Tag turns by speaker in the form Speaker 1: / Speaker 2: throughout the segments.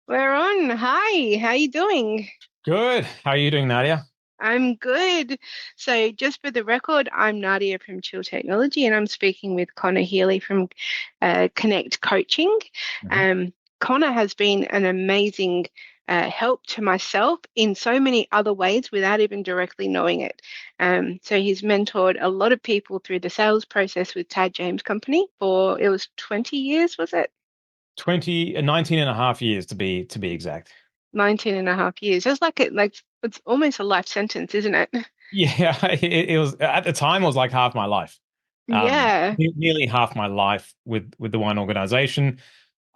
Speaker 1: We're on. Hi, how you doing?
Speaker 2: Good. How are you doing, Nadia?
Speaker 1: I'm good. So, just for the record, I'm Nadia from Chill Technology, and I'm speaking with Connor Healy from Connect Coaching.
Speaker 2: Mhm.
Speaker 1: Um, Connor has been an amazing help to myself in so many other ways without even directly knowing it. So, he's mentored a lot of people through the sales process with Tad James Company for it was 20 years, was it?
Speaker 2: 19 and a half years to be exact.
Speaker 1: 19 and a half years. That's like it's almost a life sentence, isn't it?
Speaker 2: Yeah, it was at the time it was like half my life.
Speaker 1: Yeah.
Speaker 2: Nearly half my life with the one organization.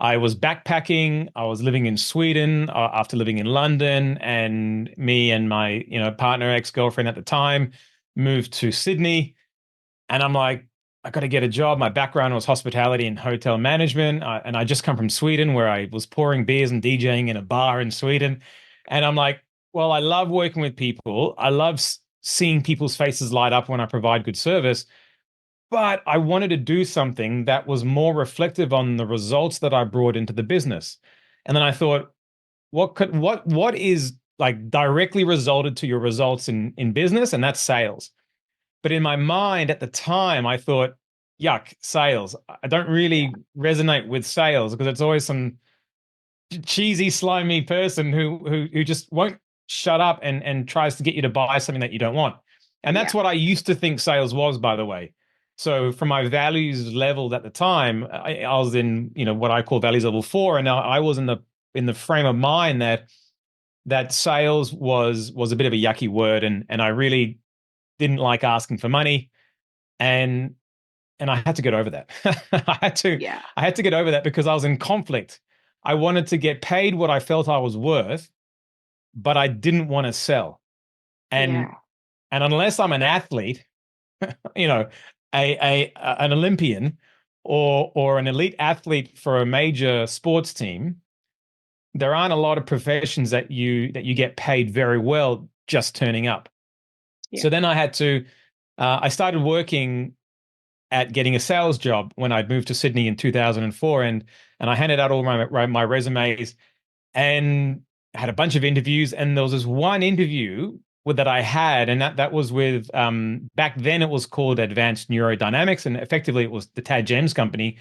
Speaker 2: I was backpacking. I was living in Sweden after living in London, and me and my, partner, ex-girlfriend at the time moved to Sydney. And I'm like, I got to get a job. My background was hospitality and hotel management. And I just come from Sweden where I was pouring beers and DJing in a bar in Sweden. And I'm like, well, I love working with people. I love seeing people's faces light up when I provide good service. But I wanted to do something that was more reflective on the results that I brought into the business. And then I thought, what is like directly resulted to your results in business? And that's sales. But in my mind at the time, I thought, yuck, sales. I don't
Speaker 1: Yeah.
Speaker 2: really resonate with sales because it's always some cheesy, slimy person who just won't shut up and tries to get you to buy something that you don't want. And
Speaker 1: Yeah.
Speaker 2: that's what I used to think sales was, by the way. So from my values level at the time, I was in, what I call values level 4, and I was in the frame of mind that sales was a bit of a yucky word, and I really didn't like asking for money, and I had to get over that. I had to
Speaker 1: Yeah.
Speaker 2: I had to get over that because I was in conflict. I wanted to get paid what I felt I was worth, but I didn't want to sell. And
Speaker 1: Yeah.
Speaker 2: unless I'm an athlete, you know, an Olympian or an elite athlete for a major sports team, there aren't a lot of professions that you get paid very well just turning up.
Speaker 1: Yeah.
Speaker 2: So then I started working at getting a sales job when I'd moved to Sydney in 2004, and I handed out all my resumes and had a bunch of interviews, and there was this one interview that I had, and that was with back then it was called Advanced Neurodynamics, and effectively it was the Tad James company.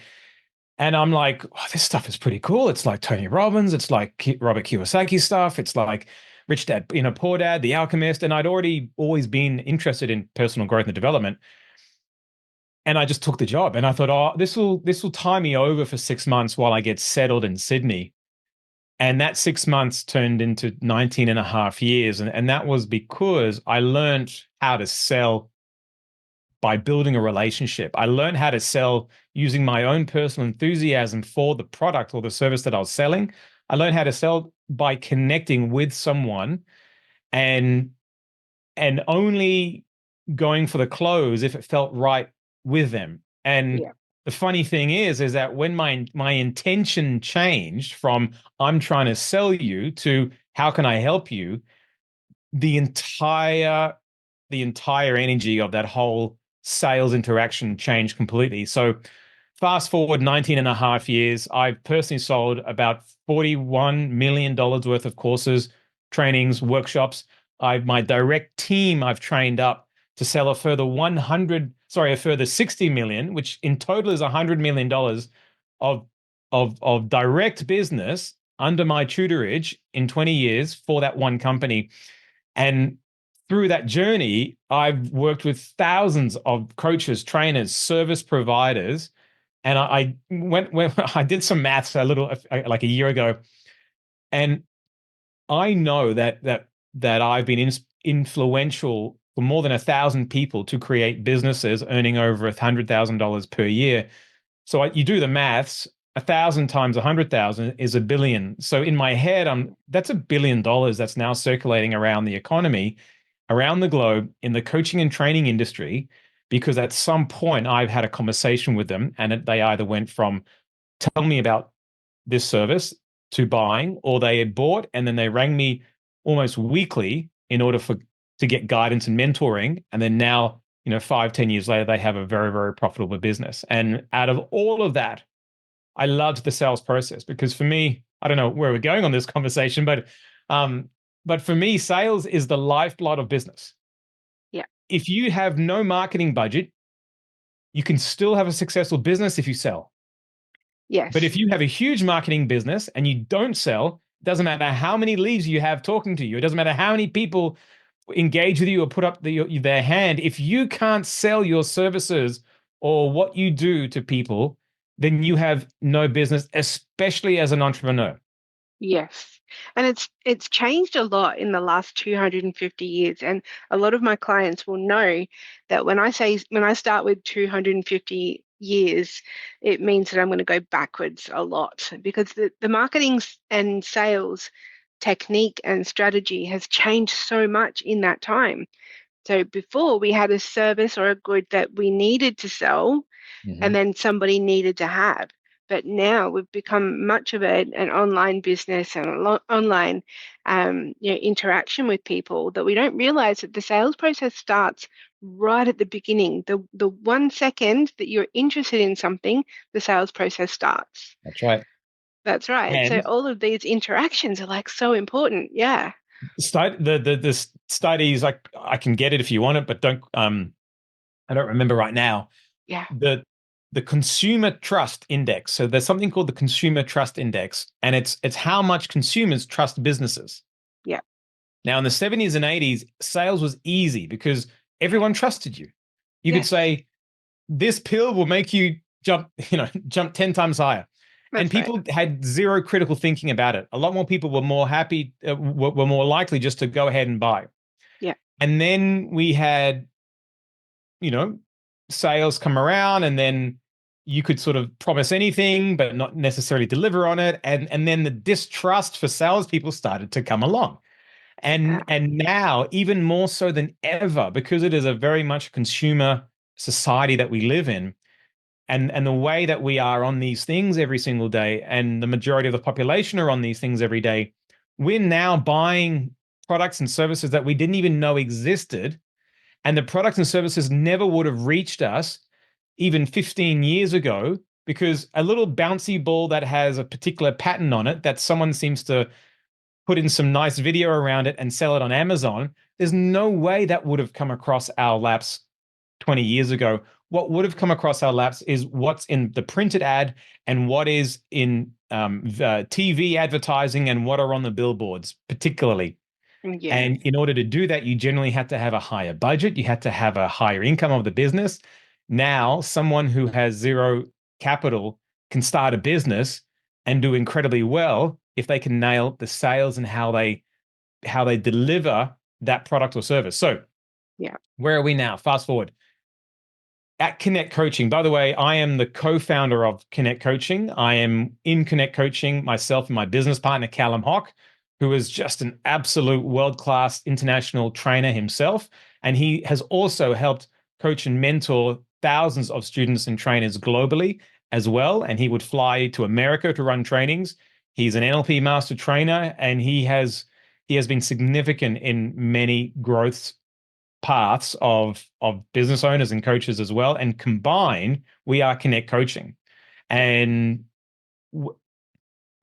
Speaker 2: And I'm like, oh, this stuff is pretty cool. It's like Tony Robbins, it's like Robert Kiyosaki stuff, it's like Rich Dad, Poor Dad, The Alchemist, and I'd already always been interested in personal growth and development. And I just took the job, and I thought, oh, this will tie me over for 6 months while I get settled in Sydney. And that 6 months turned into 19 and a half years. And that was because I learned how to sell by building a relationship. I learned how to sell using my own personal enthusiasm for the product or the service that I was selling. I learned how to sell by connecting with someone and only going for the close if it felt right with them. And
Speaker 1: Yeah.
Speaker 2: the funny thing is that when my intention changed from I'm trying to sell you to how can I help you, the entire the entire energy of that whole sales interaction changed completely. So fast forward 19 and a half years, I've personally sold about $41 million worth of courses, trainings, workshops. My direct team I've trained up to sell a further 60 million, which in total is $100 million of direct business under my tutorage in 20 years for that one company. And through that journey, I've worked with thousands of coaches, trainers, service providers, and I went when I did some maths like a year ago, and I know that I've been influential for more than 1,000 people to create businesses earning over $100,000 per year. So you do the maths. 1,000 times 100,000 is a billion. So in my head, that's $1 billion that's now circulating around the economy, around the globe in the coaching and training industry. Because at some point I've had a conversation with them, and they either went from tell me about this service to buying, or they had bought and then they rang me almost weekly in order to get guidance and mentoring. And then now, 5, 10 years later, they have a very, very profitable business. And out of all of that, I loved the sales process because for me, I don't know where we're going on this conversation, but for me, sales is the lifeblood of business.
Speaker 1: Yeah.
Speaker 2: If you have no marketing budget, you can still have a successful business if you sell.
Speaker 1: Yes.
Speaker 2: But if you have a huge marketing business and you don't sell, it doesn't matter how many leads you have talking to you. It doesn't matter how many people engage with you or put up their hand. If you can't sell your services or what you do to people, then you have no business, especially as an entrepreneur.
Speaker 1: Yes. And it's changed a lot in the last 250 years. And a lot of my clients will know that when I start with 250 years, it means that I'm going to go backwards a lot, because the marketing and sales technique and strategy has changed so much in that time. So before, we had a service or a good that we needed to sell, and then somebody needed to have. But now we've become much of an online business and online interaction with people, that we don't realize that the sales process starts right at the beginning. The 1 second that you're interested in something, the sales process starts.
Speaker 2: That's right.
Speaker 1: That's right. So
Speaker 2: And
Speaker 1: all of these interactions are like so important. Yeah.
Speaker 2: the studies, like, I can get it if you want it, but I don't remember right now.
Speaker 1: Yeah.
Speaker 2: The consumer trust index. So there's something called the consumer trust index, and it's how much consumers trust businesses.
Speaker 1: Yeah.
Speaker 2: Now, in the 70s and 80s, sales was easy because everyone trusted you. You could say, this pill will make you jump 10 times higher. And
Speaker 1: That's right.
Speaker 2: people had zero critical thinking about it. A lot more people were more happy, were more likely just to go ahead and buy.
Speaker 1: Yeah.
Speaker 2: And then we had, sales come around, and then you could sort of promise anything but not necessarily deliver on it. And then the distrust for salespeople started to come along. And now, even more so than ever, because it is a very much consumer society that we live in, and the way that we are on these things every single day, and the majority of the population are on these things every day, we're now buying products and services that we didn't even know existed. And the products and services never would have reached us even 15 years ago, because a little bouncy ball that has a particular pattern on it that someone seems to put in some nice video around it and sell it on Amazon, there's no way that would have come across our laps 20 years ago. What would have come across our laps is what's in the printed ad and what is in the TV advertising and what are on the billboards, particularly.
Speaker 1: Yeah.
Speaker 2: And in order to do that, you generally have to have a higher budget. You have to have a higher income of the business. Now, someone who has zero capital can start a business and do incredibly well if they can nail the sales and how they deliver that product or service. So, where are we now? Fast forward. At Connect Coaching, by the way, I am the co-founder of Connect Coaching. I am in Connect Coaching myself and my business partner, Callum Hock, who is just an absolute world-class international trainer himself. And he has also helped coach and mentor thousands of students and trainers globally as well. And he would fly to America to run trainings. He's an NLP master trainer, and he has been significant in many growth paths of business owners and coaches as well. And combined, we are Connect Coaching. And we're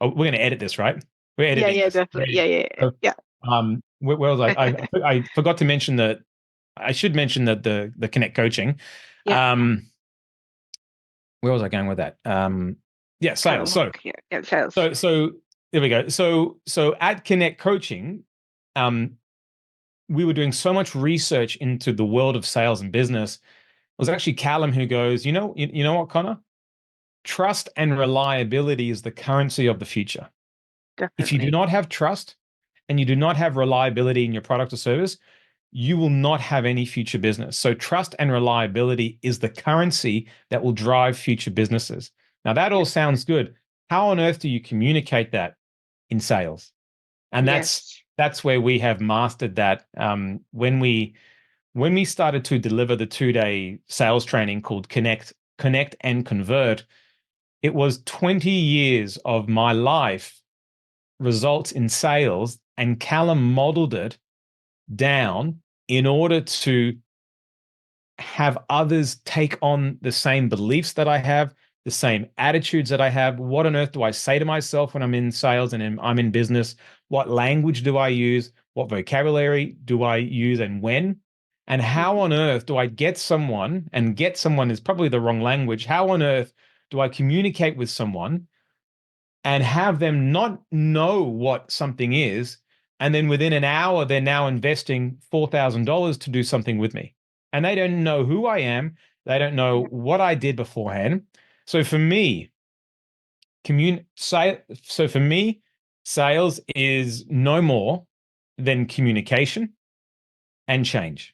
Speaker 2: going to edit this, right? We're editing.
Speaker 1: Yeah,
Speaker 2: this.
Speaker 1: definitely. Yeah.
Speaker 2: Where was I forgot to mention that. I should mention that the Connect Coaching.
Speaker 1: Yeah.
Speaker 2: Where was I going with that? Sales.
Speaker 1: Sales.
Speaker 2: So there we go. So at Connect Coaching, we were doing so much research into the world of sales and business. It was actually Callum who goes, you know what, Connor? Trust and reliability is the currency of the future.
Speaker 1: Definitely.
Speaker 2: If you do not have trust and you do not have reliability in your product or service, you will not have any future business. So trust and reliability is the currency that will drive future businesses. Now, that all sounds good. How on earth do you communicate that in sales? And that's where we have mastered that. When we started to deliver the 2-day sales training called Connect and Convert, it was 20 years of my life results in sales, and Callum modeled it down in order to have others take on the same beliefs that I have, the same attitudes that I have. What on earth do I say to myself when I'm in sales and I'm in business? What language do I use? What vocabulary do I use and when? And how on earth do I get someone, and get someone is probably the wrong language. How on earth do I communicate with someone and have them not know what something is, and then within an hour, they're now investing $4,000 to do something with me. And they don't know who I am. They don't know what I did beforehand. So for me, sales is no more than communication and change.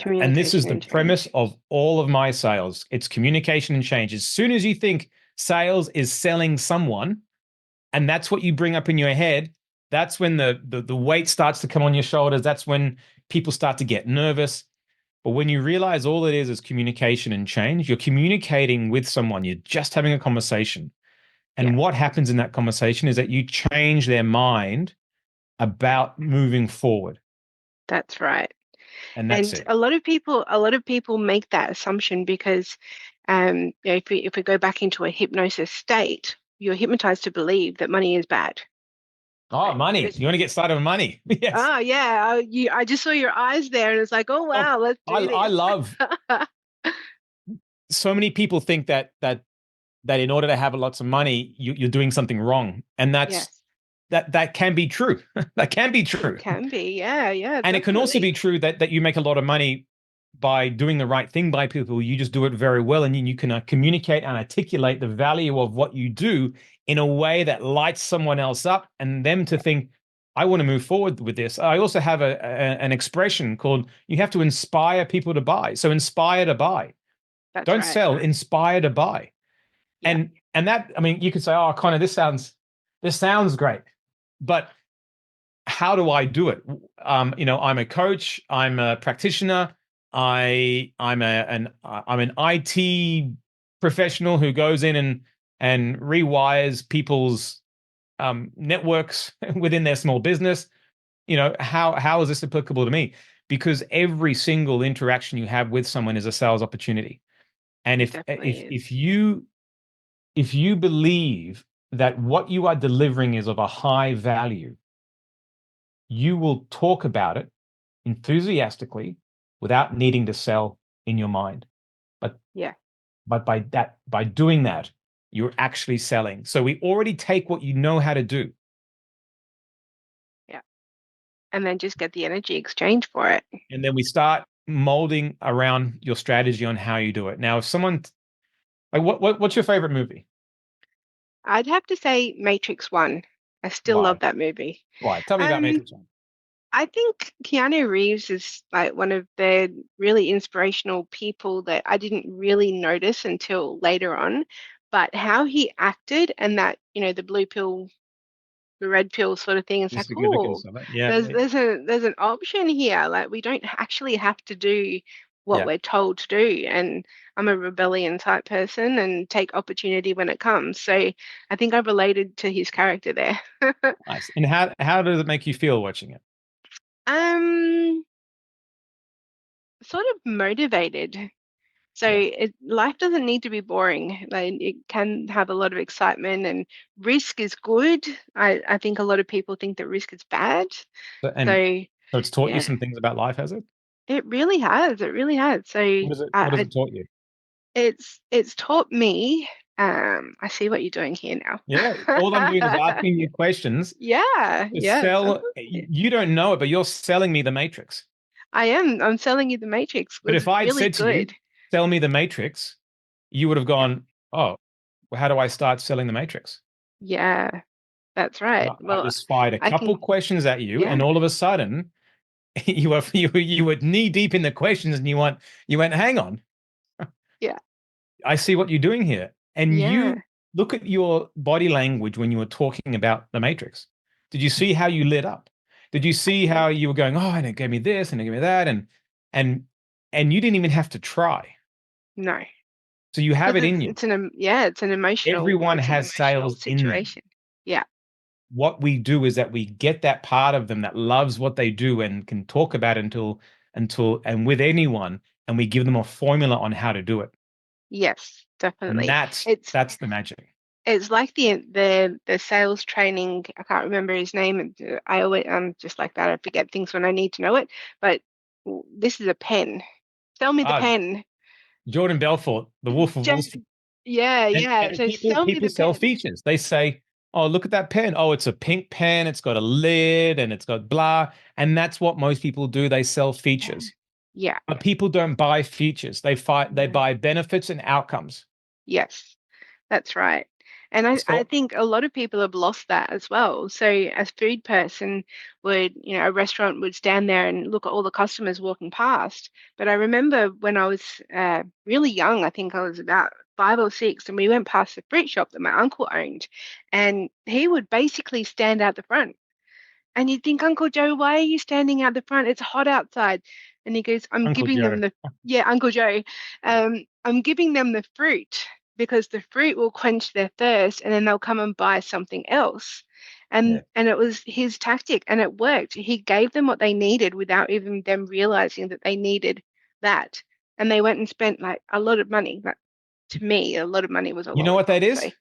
Speaker 2: And this is the premise of all of my sales. It's communication and change. As soon as you think sales is selling someone, and that's what you bring up in your head, that's when the weight starts to come on your shoulders. That's when people start to get nervous. But when you realize all it is communication and change, you're communicating with someone, you're just having a conversation. And what happens in that conversation is that you change their mind about moving forward.
Speaker 1: That's right.
Speaker 2: And that's it.
Speaker 1: A lot of people make that assumption because if we go back into a hypnosis state, you're hypnotized to believe that money is bad.
Speaker 2: Oh, money. You want to get started on money? Yes.
Speaker 1: Oh, yeah. I just saw your eyes there and it's like, oh, wow, let's do this.
Speaker 2: I love so many people think that in order to have lots of money, you're doing something wrong. And that can be true. That can be true.
Speaker 1: It can be, yeah. And
Speaker 2: definitely. It can also be true that you make a lot of money by doing the right thing by people. You just do it very well, and you can communicate and articulate the value of what you do in a way that lights someone else up and them to think, I want to move forward with this. I also have an expression called, you have to inspire people to buy. So inspire to buy. Don't sell, inspire to buy. Yeah. And that, I mean, you could say, oh, Connor, this sounds great, but how do I do it? I'm a coach, I'm a practitioner, I'm an IT professional who goes in and rewires people's networks within their small business. How is this applicable to me? Because every single interaction you have with someone is a sales opportunity. And if you believe that what you are delivering is of a high value, you will talk about it enthusiastically without needing to sell in your mind. But by doing that, you're actually selling. So we already take what you know how to do.
Speaker 1: Yeah. And then just get the energy exchange for it.
Speaker 2: And then we start molding around your strategy on how you do it. Now, if someone, like, what's your favorite movie?
Speaker 1: I'd have to say Matrix 1. I still love that movie.
Speaker 2: Why? Tell me about Matrix 1.
Speaker 1: I think Keanu Reeves is like one of the really inspirational people that I didn't really notice until later on. But how he acted, and that, the blue pill, the red pill sort of thing, it's like, oh, there's an option here. Like, we don't actually have to do what we're told to do. And I'm a rebellion type person and take opportunity when it comes. So I think I related to his character there.
Speaker 2: Nice. And how does it make you feel watching it?
Speaker 1: Sort of motivated. So life doesn't need to be boring. Like, it can have a lot of excitement, and risk is good. I think a lot of people think that risk is bad.
Speaker 2: So it's taught you some things about life, has it?
Speaker 1: It really has. It really has. So
Speaker 2: what has it taught you?
Speaker 1: It's taught me. I see what you're doing here now.
Speaker 2: Yeah, all I'm doing is asking you questions.
Speaker 1: Yeah.
Speaker 2: You don't know it, but you're selling me the Matrix.
Speaker 1: I am. I'm selling you the Matrix.
Speaker 2: But if I'd said to you, sell me the Matrix, you would have gone, oh, well, how do I start selling the Matrix?
Speaker 1: Yeah, that's right.
Speaker 2: I just fired a couple questions at you, and all of a sudden, you were knee deep in the questions, and you went, hang on.
Speaker 1: Yeah.
Speaker 2: I see what you're doing here. And you look at your body language when you were talking about the Matrix. Did you see how you lit up? Did you see how you were going, oh, and it gave me this, and it gave me that, and you didn't even have to try.
Speaker 1: No.
Speaker 2: So you have it in you.
Speaker 1: It's an emotional.
Speaker 2: Everyone has sales situation.
Speaker 1: Yeah.
Speaker 2: What we do is that we get that part of them that loves what they do and can talk about it until and with anyone, and we give them a formula on how to do it.
Speaker 1: Yes,
Speaker 2: And
Speaker 1: definitely.
Speaker 2: that's the magic.
Speaker 1: It's like the sales training. I can't remember his name. I always just like that. I forget things when I need to know it. But this is a pen. Sell me the
Speaker 2: Ah,
Speaker 1: pen.
Speaker 2: Jordan Belfort, the Wolf of Wall
Speaker 1: Just
Speaker 2: Street.
Speaker 1: yeah,
Speaker 2: And
Speaker 1: yeah.
Speaker 2: and
Speaker 1: So
Speaker 2: people
Speaker 1: sell me
Speaker 2: people
Speaker 1: the
Speaker 2: sell
Speaker 1: pen.
Speaker 2: features. They say, "Oh, look at that pen. Oh, it's a pink pen. It's got a lid and it's got blah." And that's what most people do. They sell features.
Speaker 1: Yeah.
Speaker 2: But people don't buy features. They
Speaker 1: No.
Speaker 2: buy benefits and outcomes.
Speaker 1: Yes. That's right. And I
Speaker 2: So
Speaker 1: think a lot of people have lost that as well. So a food person would, a restaurant would stand there and look at all the customers walking past. But I remember when I was really young, I think I was about 5 or 6, and we went past the fruit shop that my uncle owned, and he would basically stand out the front. And you'd think, Uncle Joe, why are you standing out the front? It's hot outside. And he goes, I'm
Speaker 2: Uncle
Speaker 1: giving
Speaker 2: Joe.
Speaker 1: them yeah, Uncle Joe, I'm giving them the fruit because the fruit will quench their thirst and then they'll come and buy something else.
Speaker 2: Yeah.
Speaker 1: And it was his tactic and it worked. He gave them what they needed without even them realizing that they needed that. And they went and spent like a lot of money. But to me, a lot of money was a
Speaker 2: You
Speaker 1: lot,
Speaker 2: know
Speaker 1: I'd
Speaker 2: what that
Speaker 1: probably
Speaker 2: is?
Speaker 1: say.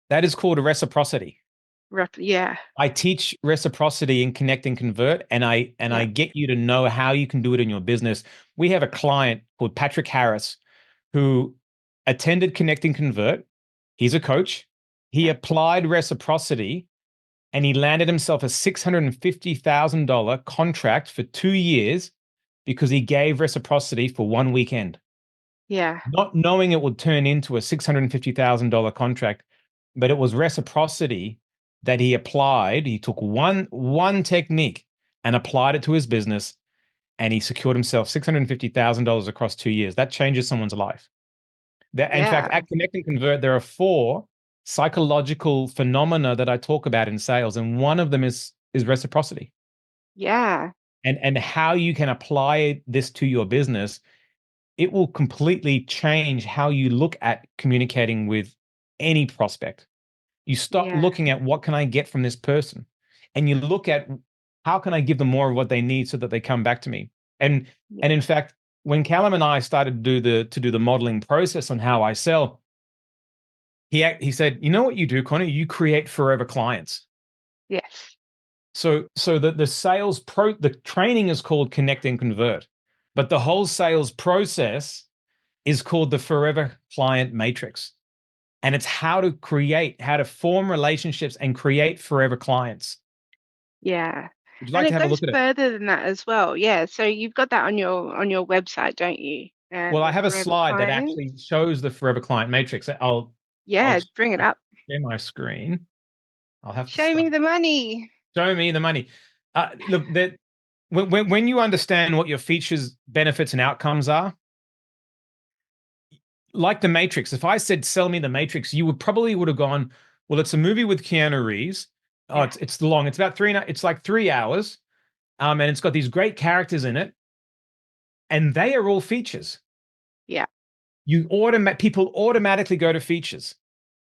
Speaker 2: That is called a reciprocity.
Speaker 1: Roughly, yeah,
Speaker 2: I teach reciprocity in Connect and Convert, and I
Speaker 1: yeah,
Speaker 2: get you to know how you can do it in your business. We have a client called Patrick Harris who attended Connect and Convert. He's a coach. He
Speaker 1: yeah,
Speaker 2: applied reciprocity and he landed himself a $650,000 contract for 2 years because he gave reciprocity for one weekend,
Speaker 1: yeah,
Speaker 2: not knowing it would turn into a $650,000 contract, but it was reciprocity that he applied. He took one technique and applied it to his business, and he secured himself $650,000 across 2 years. That changes someone's life. In fact,
Speaker 1: yeah,
Speaker 2: at Connect and Convert, there are 4 psychological phenomena that I talk about in sales, and one of them is reciprocity.
Speaker 1: yeah,
Speaker 2: And how you can apply this to your business, it will completely change how you look at communicating with any prospect. You stop
Speaker 1: yeah.
Speaker 2: looking at what can I get from this person, and you look at how can I give them more of what they need so that they come back to me. And
Speaker 1: Yeah.
Speaker 2: and in fact, when Callum and I started to do the modeling process on how I sell, he said, "You know what you do, Connor? You create forever clients."
Speaker 1: Yes.
Speaker 2: So the training is called Connect and Convert, but the whole sales process is called the Forever Client Matrix. And it's how to form relationships and create forever clients.
Speaker 1: Yeah.
Speaker 2: Would you
Speaker 1: And
Speaker 2: like to
Speaker 1: it
Speaker 2: have a
Speaker 1: goes
Speaker 2: look at it?
Speaker 1: further than that as well. Yeah. So you've got that on your website, don't you?
Speaker 2: Well, I
Speaker 1: The
Speaker 2: have a
Speaker 1: forever
Speaker 2: slide that
Speaker 1: client.
Speaker 2: actually shows the Forever Client Matrix. I'll
Speaker 1: Yeah, bring it up.
Speaker 2: share my screen. I'll have to
Speaker 1: Show
Speaker 2: start.
Speaker 1: me the money.
Speaker 2: Show me the money. Look, that when you understand what your features, benefits, and outcomes are, like the Matrix, if I said sell me the Matrix, you would have gone, well, it's a movie with Keanu Reeves. Oh,
Speaker 1: Yeah.
Speaker 2: it's long. It's about it's like 3 hours. And it's got these great characters in it, and they are all features.
Speaker 1: Yeah.
Speaker 2: People automatically go to features.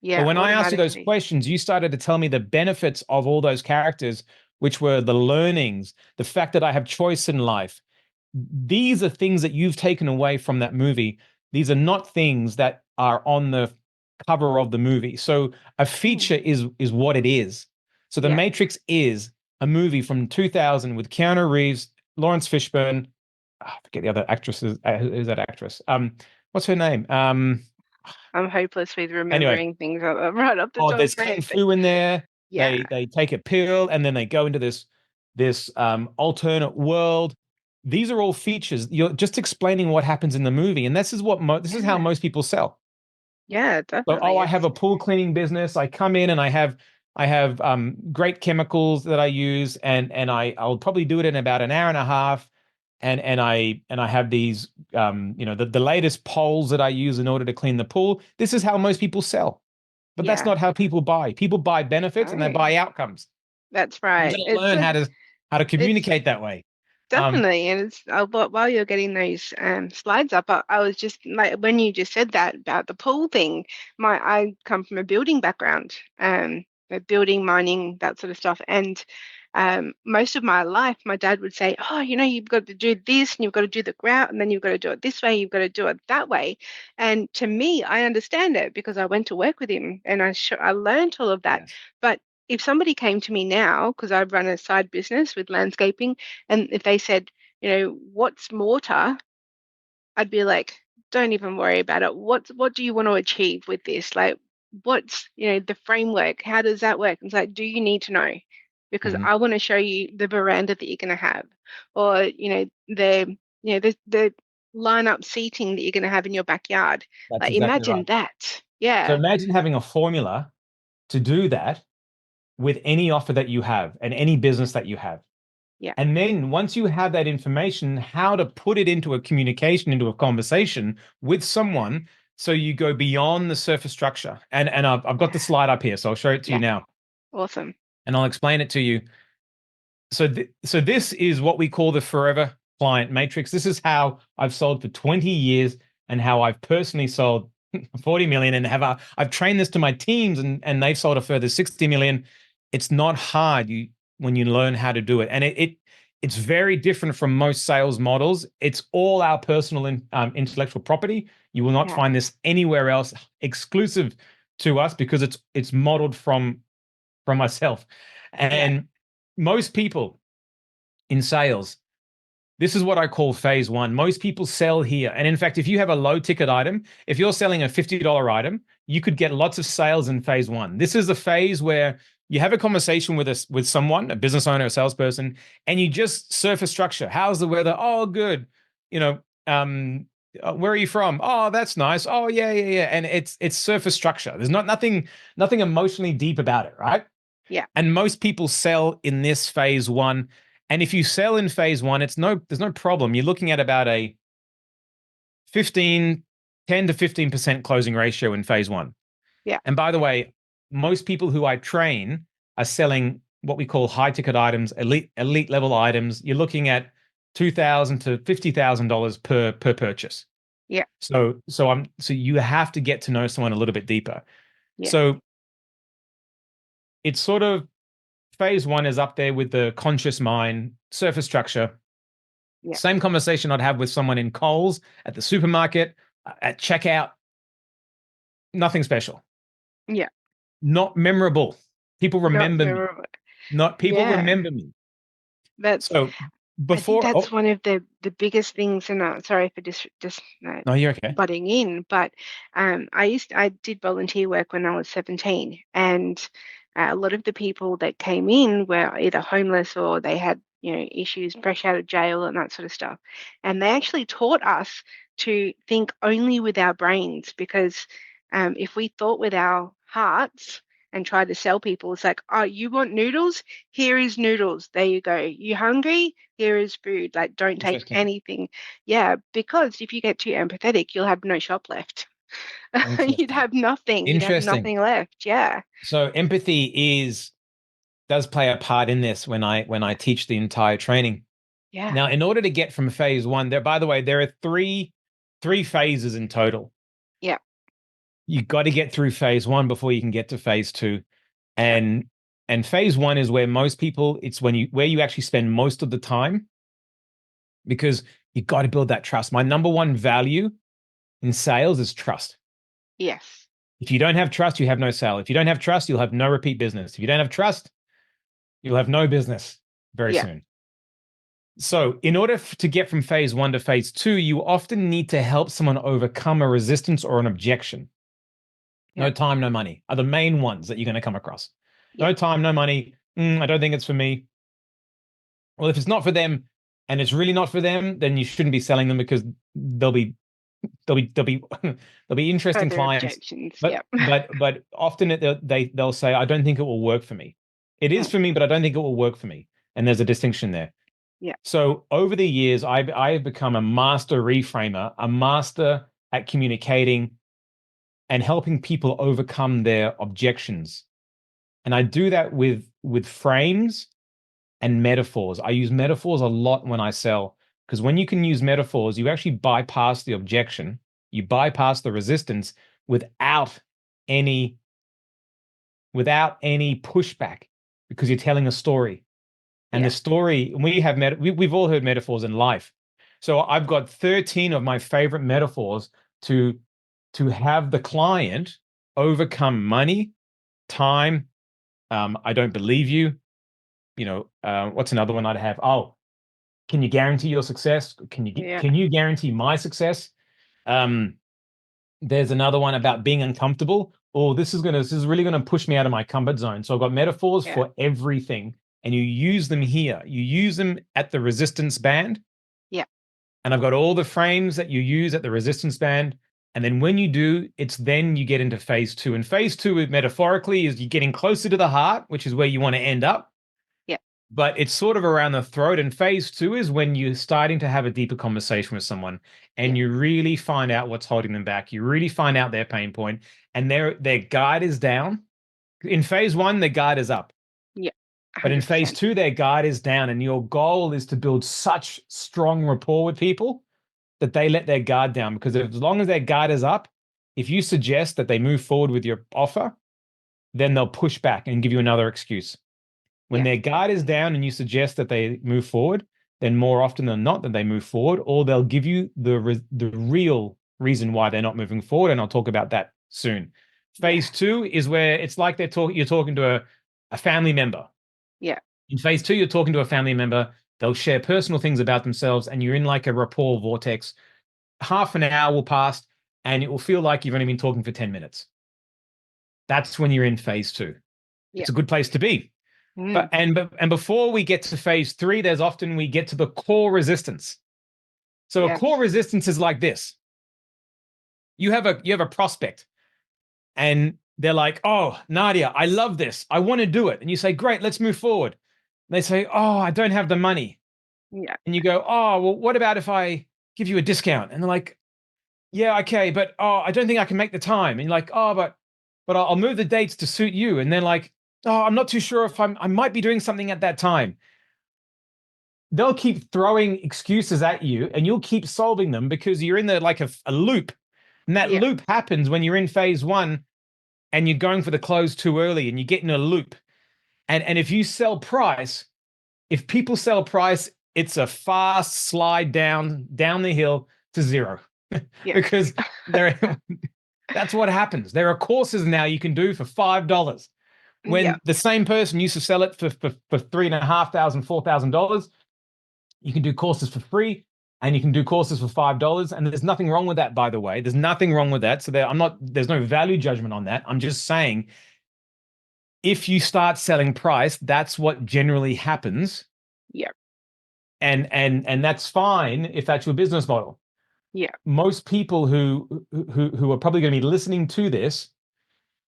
Speaker 2: But
Speaker 1: Yeah.
Speaker 2: when I asked you those
Speaker 1: Automatically.
Speaker 2: questions, you started to tell me the benefits of all those characters, which were the learnings, the fact that I have choice in life. These are things that you've taken away from that movie. These are not things that are on the cover of the movie. So a feature
Speaker 1: Mm.
Speaker 2: is what it is. So The
Speaker 1: Yeah.
Speaker 2: Matrix is a movie from 2000 with Keanu Reeves, Lawrence Fishburne. I forget the other actresses. Who's that actress? What's her name?
Speaker 1: I'm hopeless with
Speaker 2: Anyway,
Speaker 1: remembering things right off the
Speaker 2: oh,
Speaker 1: top of
Speaker 2: there's
Speaker 1: my
Speaker 2: kung
Speaker 1: head. But
Speaker 2: fu in there.
Speaker 1: yeah.
Speaker 2: They take a pill and then they go into this alternate world. These are all features. You're just explaining what happens in the movie, and this is how
Speaker 1: Yeah.
Speaker 2: most people sell.
Speaker 1: Yeah,
Speaker 2: So, oh,
Speaker 1: definitely.
Speaker 2: I have a pool cleaning business. I come in and I have great chemicals that I use, and I'll probably do it in about an hour and a half. And I have these the latest poles that I use in order to clean the pool. This is how most people sell. But that's
Speaker 1: Yeah.
Speaker 2: not how people buy. People buy benefits and they
Speaker 1: No,
Speaker 2: buy outcomes.
Speaker 1: that's
Speaker 2: You got
Speaker 1: right.
Speaker 2: to learn how to
Speaker 1: It's
Speaker 2: communicate that way. Um,
Speaker 1: definitely, and it's but while you're getting those slides up, I was just like when you just said that about the pool thing. I come from a building background, building, mining, that sort of stuff, and most of my life, my dad would say, oh, you've got to do this and you've got to do the grout and then you've got to do it this way, you've got to do it that way. And to me, I understand it because I went to work with him and I learned all of that.
Speaker 2: Yes.
Speaker 1: But if somebody came to me now, because I run a side business with landscaping, and if they said, what's mortar? I'd be like, don't even worry about it. What do you want to achieve with this? Like, what's, the framework? How does that work? It's like, do you need to know? Because
Speaker 2: Mhm.
Speaker 1: I want to show you the veranda that you're going to have, or, the line-up seating that you're going to have in your backyard.
Speaker 2: That's
Speaker 1: Like,
Speaker 2: exactly
Speaker 1: imagine
Speaker 2: right.
Speaker 1: that.
Speaker 2: So
Speaker 1: Yeah,
Speaker 2: imagine having a formula to do that with any offer that you have and any business that you have.
Speaker 1: yeah,
Speaker 2: And then once you have that information, how to put it into a communication, into a conversation with someone, so you go beyond the surface structure. And I've got the
Speaker 1: yeah,
Speaker 2: slide up here, so I'll show it to you
Speaker 1: yeah.
Speaker 2: now,
Speaker 1: Awesome.
Speaker 2: and I'll explain it to you. So this is what we call the forever client matrix. This is how I've sold for 20 years and how I've personally sold 40 million, and I've trained this to my teams, and they've sold a further 60 million. It's not hard when you learn how to do it. And it's very different from most sales models. It's all our personal intellectual property. You will not
Speaker 1: Yeah,
Speaker 2: find this anywhere else exclusive to us, because it's modeled from myself.
Speaker 1: yeah,
Speaker 2: And most people in sales, this is what I call phase one. Most people sell here. And in fact, if you have a low ticket item, if you're selling a $50 item, you could get lots of sales in phase one. This is the phase where you have a conversation with someone, a business owner, a salesperson, and you just surface structure. How's the weather? Oh, good. You know, where are you from? Oh, that's nice. Oh, yeah, yeah, yeah. And it's surface structure. There's nothing emotionally deep about it, right?
Speaker 1: yeah,
Speaker 2: And most people sell in this phase one. And if you sell in phase one, there's no problem. You're looking at about a 10 to 15% closing ratio in phase one.
Speaker 1: yeah,
Speaker 2: And by the way, most people who I train are selling what we call high ticket items, elite level items. You're looking at $2,000 to $50,000 per purchase.
Speaker 1: yeah,
Speaker 2: So you have to get to know someone a little bit deeper.
Speaker 1: yeah,
Speaker 2: So it's sort of, phase one is up there with the conscious mind, surface structure.
Speaker 1: yeah,
Speaker 2: Same conversation I'd have with someone in Coles, at the supermarket, at checkout. Nothing special.
Speaker 1: yeah.
Speaker 2: Not memorable. People
Speaker 1: Not
Speaker 2: remember me.
Speaker 1: memorable.
Speaker 2: Not people
Speaker 1: Yeah.
Speaker 2: remember me.
Speaker 1: That's
Speaker 2: So
Speaker 1: I think
Speaker 2: before,
Speaker 1: that's
Speaker 2: oh,
Speaker 1: one of the biggest things, and sorry for just
Speaker 2: no, you're okay.
Speaker 1: butting in, but I did volunteer work when I was 17, and a lot of the people that came in were either homeless or they had issues fresh out of jail and that sort of stuff, and they actually taught us to think only with our brains, because if we thought with our hearts and try to sell people, it's like, oh, you want noodles? Here is noodles. There you go. You hungry? Here is food. Like, don't take
Speaker 2: Interesting.
Speaker 1: anything. Yeah, because if you get too empathetic, you'll have no shop left. You'd
Speaker 2: Interesting.
Speaker 1: have nothing. You'd have
Speaker 2: Interesting.
Speaker 1: nothing left. Yeah.
Speaker 2: So empathy does play a part in this when I teach the entire training.
Speaker 1: Yeah.
Speaker 2: Now, in order to get from phase one, by the way, there are three phases in total.
Speaker 1: Yeah.
Speaker 2: You got to get through phase one before you can get to phase two.
Speaker 1: Yeah.
Speaker 2: And phase one is where most people, it's where you actually spend most of the time, because you got to build that trust. My number one value in sales is trust.
Speaker 1: Yes.
Speaker 2: If you don't have trust, you have no sale. If you don't have trust, you'll have no repeat business. If you don't have trust, you'll have no business very
Speaker 1: Yeah.
Speaker 2: soon. So in order to get from phase one to phase two, you often need to help someone overcome a resistance or an objection.
Speaker 1: Yeah.
Speaker 2: No time, no money are the main ones that you're going to come across.
Speaker 1: Yeah.
Speaker 2: No time, no money. I don't think it's for me. Well, if it's not for them and it's really not for them, then you shouldn't be selling them, because they'll be they'll be interesting
Speaker 1: Further
Speaker 2: clients.
Speaker 1: objections.
Speaker 2: But
Speaker 1: Yeah.
Speaker 2: often they'll say, I don't think it will work for me. It is
Speaker 1: Mm.
Speaker 2: for me, but I don't think it will work for me. And there's a distinction there.
Speaker 1: Yeah.
Speaker 2: So over the years, I've become a master reframer, a master at communicating and helping people overcome their objections. And I do that with frames and metaphors. I use metaphors a lot when I sell, because when you can use metaphors, you actually bypass the objection, you bypass the resistance without any pushback, because you're telling a story. And the story, we've all heard metaphors in life. So I've got 13 of my favorite metaphors to have the client overcome money, time, I don't believe you. What's another one I'd have? Oh, can you guarantee your success? Can you guarantee my success? There's another one about being uncomfortable. Oh, this is really gonna push me out of my comfort zone. So I've got metaphors for everything, and you use them here. You use them at the resistance band.
Speaker 1: Yeah.
Speaker 2: And I've got all the frames that you use at the resistance band. And then when you do, it's then you get into phase 2. And phase 2, metaphorically, is you're getting closer to the heart, which is where you want to end up.
Speaker 1: Yeah.
Speaker 2: But it's sort of around the throat. And phase 2 is when you're starting to have a deeper conversation with someone, and you really find out what's holding them back. You really find out their pain point, and their guard is down. In phase 1, their guard is up.
Speaker 1: Yeah. 100%.
Speaker 2: But in phase 2, their guard is down, and your goal is to build such strong rapport with people that they let their guard down. Because as long as their guard is up, if you suggest that they move forward with your offer, then they'll push back and give you another excuse. When their guard is down and you suggest that they move forward, then more often than not that they move forward, or they'll give you the real reason why they're not moving forward, and I'll talk about that soon. Phase 2 is where it's like you're talking to a family member.
Speaker 1: Yeah.
Speaker 2: In phase 2, you're talking to a family member. They'll share personal things about themselves, and you're in like a rapport vortex. Half an hour will pass, and it will feel like you've only been talking for 10 minutes. That's when you're in phase 2.
Speaker 1: Yeah.
Speaker 2: It's a good place to be. But before we get to phase 3, we get to the core resistance. So a core resistance is like this. You have a prospect, and they're like, "Oh, Nadia, I love this. I want to do it." And you say, "Great, let's move forward." And they say, "Oh, I don't have the money."
Speaker 1: Yeah.
Speaker 2: And you go, "Oh, well, what about if I give you a discount?" And they're like, "Yeah, okay, but I don't think I can make the time." And you're like, "Oh, but I'll move the dates to suit you." And they're like, "Oh, I'm not too sure if I might be doing something at that time." They'll keep throwing excuses at you, and you'll keep solving them because you're in the like a loop. And that loop happens when you're in phase 1 and you're going for the close too early, and you get in a loop. And if you sell price, if people sell price, it's a fast slide down the hill to zero. Because that's what happens. There are courses now you can do for $5. When the same person used to sell it for $3,500, $4,000, you can do courses for free, and you can do courses for $5. And there's nothing wrong with that, by the way. There's nothing wrong with that. So there's no value judgment on that. I'm just saying, if you start selling price, that's what generally happens.
Speaker 1: Yeah.
Speaker 2: And that's fine if that's your business model.
Speaker 1: Yeah.
Speaker 2: Most people who are probably going to be listening to this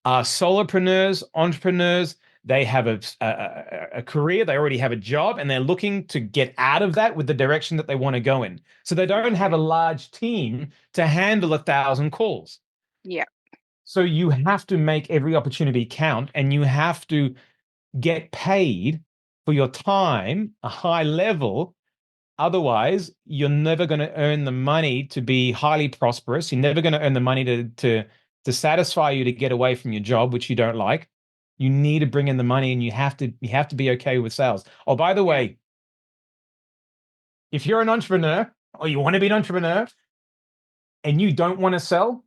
Speaker 2: are solopreneurs, entrepreneurs. They have a career, they already have a job, and they're looking to get out of that with the direction that they want to go in. So they don't have a large team to handle 1,000 calls.
Speaker 1: Yeah.
Speaker 2: So you have to make every opportunity count, and you have to get paid for your time, a high level. Otherwise, you're never going to earn the money to be highly prosperous. You're never going to earn the money to satisfy you to get away from your job, which you don't like. You need to bring in the money, and you have to be okay with sales. Oh, by the way, if you're an entrepreneur or you want to be an entrepreneur and you don't want to sell,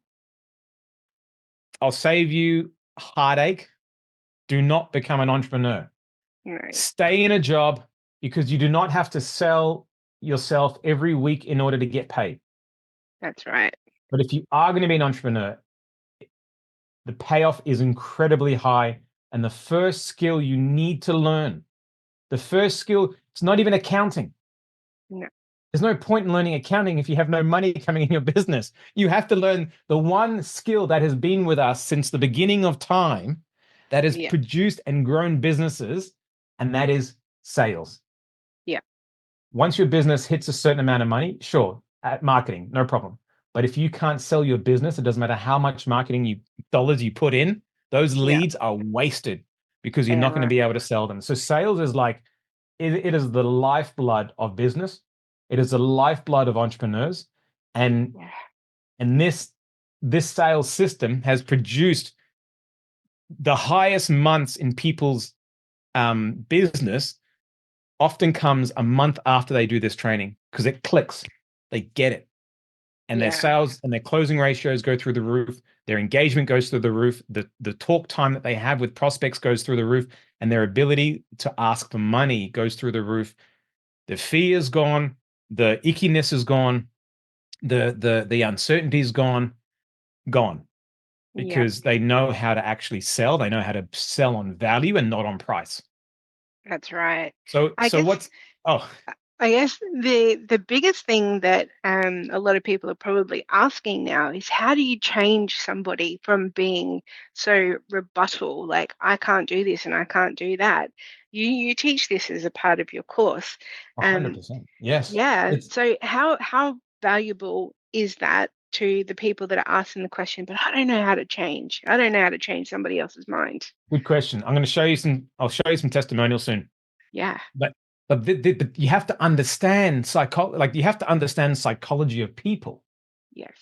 Speaker 2: I'll save you heartache. Do not become an entrepreneur.
Speaker 1: Right.
Speaker 2: Stay in a job, because you do not have to sell yourself every week in order to get paid.
Speaker 1: That's right.
Speaker 2: But if you are going to be an entrepreneur, the payoff is incredibly high. And the first skill you need to learn, it's not even accounting.
Speaker 1: No.
Speaker 2: There's no point in learning accounting if you have no money coming in your business. You have to learn the one skill that has been with us since the beginning of time, that has produced and grown businesses, and that is sales.
Speaker 1: Yeah.
Speaker 2: Once your business hits a certain amount of money, sure, marketing, no problem. But if you can't sell your business, it doesn't matter how much marketing dollars you put in, those leads are wasted, because you're not going to be able to sell them. So sales is like, it is the lifeblood of business. It is the lifeblood of entrepreneurs. And this sales system has produced the highest months in people's business often comes a month after they do this training because it clicks. They get it. And their sales and their closing ratios go through the roof. Their engagement goes through the roof. The talk time that they have with prospects goes through the roof. And their ability to ask for money goes through the roof. The fear is gone. The ickiness is gone. The uncertainty is gone. Because they know how to actually sell. They know how to sell on value and not on price.
Speaker 1: That's right.
Speaker 2: So
Speaker 1: I guess the biggest thing that a lot of people are probably asking now is, how do you change somebody from being so rebuttal, like I can't do this and I can't do that? You teach this as a part of your course.
Speaker 2: 100%. Yes.
Speaker 1: Yeah. So how valuable is that to the people that are asking the question, but I don't know how to change. I don't know how to change somebody else's mind.
Speaker 2: Good question. I'm going to show you I'll show you some testimonials soon.
Speaker 1: Yeah.
Speaker 2: But you have to understand you have to understand psychology of people.
Speaker 1: Yes.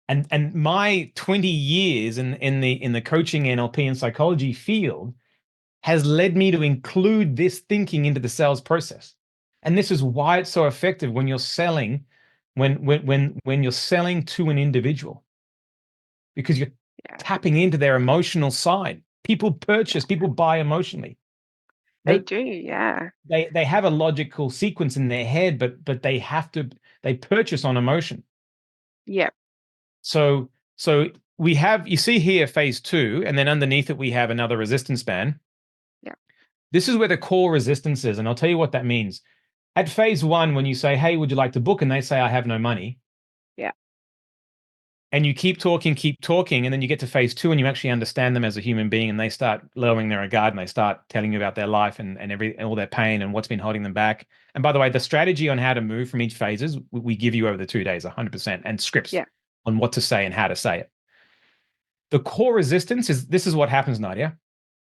Speaker 2: And my 20 years in the coaching, NLP, and psychology field has led me to include this thinking into the sales process. And this is why it's so effective when you're selling, when you're selling to an individual, because you're tapping into their emotional side. People purchase, people buy emotionally.
Speaker 1: They do, yeah.
Speaker 2: They have a logical sequence in their head, but they purchase on emotion.
Speaker 1: Yeah.
Speaker 2: So we have, you see here phase 2, and then underneath it we have another resistance band.
Speaker 1: Yeah.
Speaker 2: This is where the core resistance is, and I'll tell you what that means. At phase 1, when you say, "Hey, would you like to book?" and they say, "I have no money."
Speaker 1: Yeah.
Speaker 2: And you keep talking, and then you get to phase 2 and you actually understand them as a human being, and they start lowering their regard and they start telling you about their life and all their pain and what's been holding them back. And by the way, the strategy on how to move from each phases, we give you over the 2 days, 100%, and scripts on what to say and how to say it. The core resistance this is what happens, Nadia.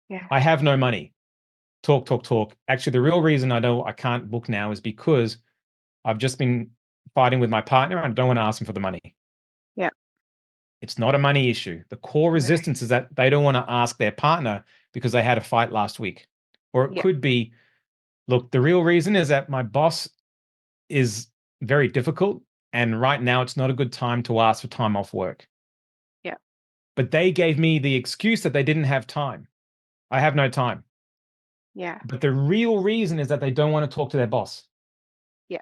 Speaker 1: Yeah.
Speaker 2: I have no money. Talk. Actually, the real reason I can't book now is because I've just been fighting with my partner and I don't want to ask him for the money.
Speaker 1: Yeah.
Speaker 2: It's not a money issue. The core resistance is that they don't want to ask their partner because they had a fight last week. Or it could be, look, the real reason is that my boss is very difficult and right now it's not a good time to ask for time off work.
Speaker 1: Yeah.
Speaker 2: But they gave me the excuse that they didn't have time. I have no time.
Speaker 1: Yeah.
Speaker 2: But the real reason is that they don't want to talk to their boss.
Speaker 1: Yeah.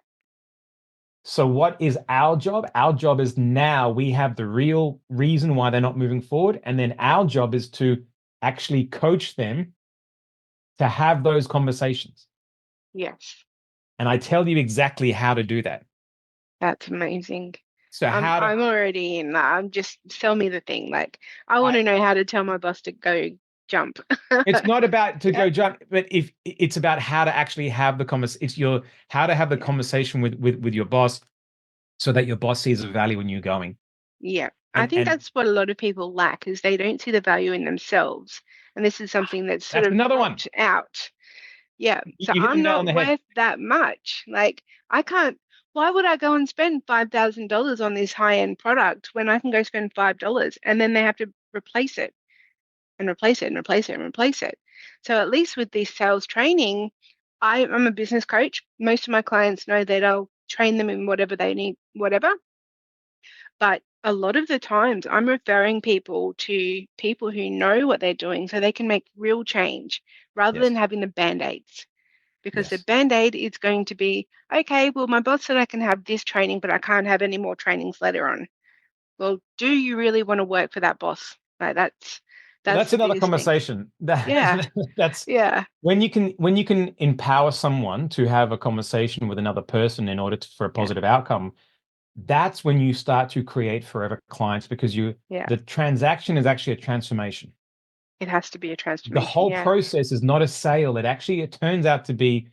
Speaker 2: So what is our job? Our job is, now we have the real reason why they're not moving forward. And then our job is to actually coach them to have those conversations.
Speaker 1: Yes.
Speaker 2: And I tell you exactly how to do that.
Speaker 1: That's amazing.
Speaker 2: So
Speaker 1: I'm already in that. I'm just, sell me the thing. Like, I want to know how to tell my boss to go jump.
Speaker 2: It's not about to go jump, but if it's about how to actually have the conversation. It's how to have the conversation with your boss so that your boss sees the value in you going.
Speaker 1: Yeah. I think that's what a lot of people lack, is they don't see the value in themselves. And this is something that's sort of
Speaker 2: another one
Speaker 1: out. Yeah. So
Speaker 2: you hit the
Speaker 1: I'm
Speaker 2: nail on
Speaker 1: not
Speaker 2: the head.
Speaker 1: worth that much. Like, I can't, why would I go and spend $5,000 on this high-end product when I can go spend $5 and then they have to replace it and replace it and replace it and replace it? So at least with this sales training, I'm a business coach. Most of my clients know that I'll train them in whatever they need, whatever. But a lot of the times I'm referring people to people who know what they're doing so they can make real change rather than having the band-aids. Because the band-aid is going to be, okay, well, my boss said I can have this training, but I can't have any more trainings later on. Well, do you really want to work for that boss? Like, that's the
Speaker 2: another
Speaker 1: biggest thing.
Speaker 2: conversation.
Speaker 1: That's
Speaker 2: when you can empower someone to have a conversation with another person in order for a positive outcome. That's when you start to create forever clients, because the transaction is actually a transformation.
Speaker 1: It has to be a transformation.
Speaker 2: The whole process is not a sale. It turns out to be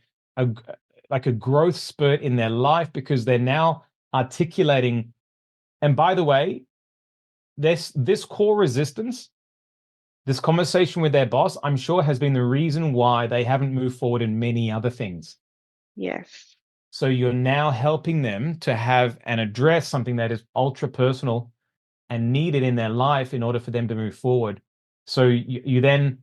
Speaker 2: like a growth spurt in their life, because they're now articulating. And by the way, this core resistance, this conversation with their boss, I'm sure has been the reason why they haven't moved forward in many other things.
Speaker 1: Yes.
Speaker 2: So you're now helping them to have and address something that is ultra personal and needed in their life in order for them to move forward. So you then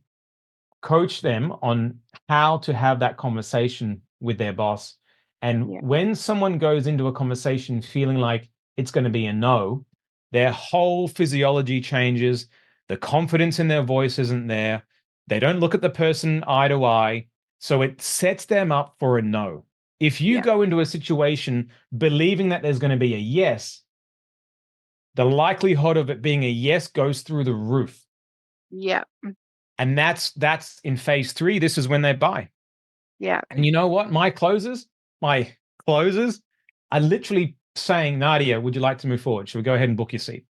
Speaker 2: coach them on how to have that conversation with their boss. And
Speaker 1: Yeah.
Speaker 2: when someone goes into a conversation feeling like it's going to be a no, their whole physiology changes. The confidence in their voice isn't there. They don't look at the person eye to eye. So it sets them up for a no. If you
Speaker 1: Yeah.
Speaker 2: go into a situation believing that there's going to be a yes, the likelihood of it being a yes goes through the roof.
Speaker 1: Yeah.
Speaker 2: And that's in phase 3. This is when they buy.
Speaker 1: Yeah.
Speaker 2: And you know what? My closers are literally saying, Nadia, would you like to move forward? Should we go ahead and book your seat?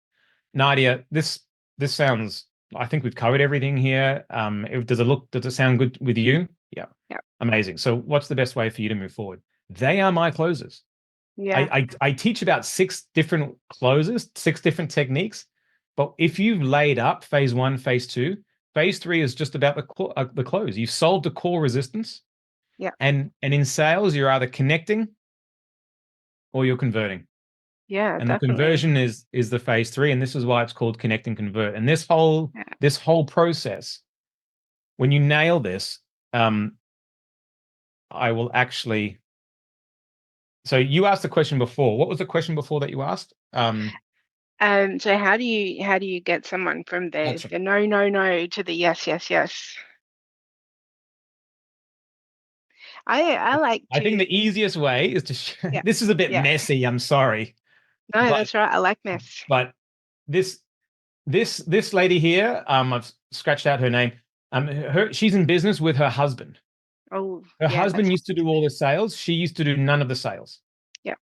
Speaker 2: Nadia, this sounds, I think we've covered everything here. Does it sound good with you? Yeah.
Speaker 1: Yeah.
Speaker 2: Amazing. So what's the best way for you to move forward? They are my closers.
Speaker 1: Yeah.
Speaker 2: I teach about 6 different closes, 6 different techniques. But if you've laid up phase 1, phase 2, phase 3 is just about the close. You've solved the core resistance.
Speaker 1: Yeah.
Speaker 2: And in sales, you're either connecting or you're converting.
Speaker 1: Yeah,
Speaker 2: And
Speaker 1: definitely.
Speaker 2: the conversion is the phase 3, and this is why it's called connect and convert. And this whole process, when you nail this, I will actually. So you asked the question before. What was the question before that you asked?
Speaker 1: So how do you get someone from the no, no, no to the yes, yes, yes? I like to.
Speaker 2: I think the easiest way is to.
Speaker 1: Yeah.
Speaker 2: This is a bit messy. I'm sorry.
Speaker 1: No, that's right. I like mess.
Speaker 2: But this lady here, I've scratched out her name. She's in business with her husband.
Speaker 1: Oh,
Speaker 2: her husband used to do all the sales. She used to do none of the sales.
Speaker 1: Yeah.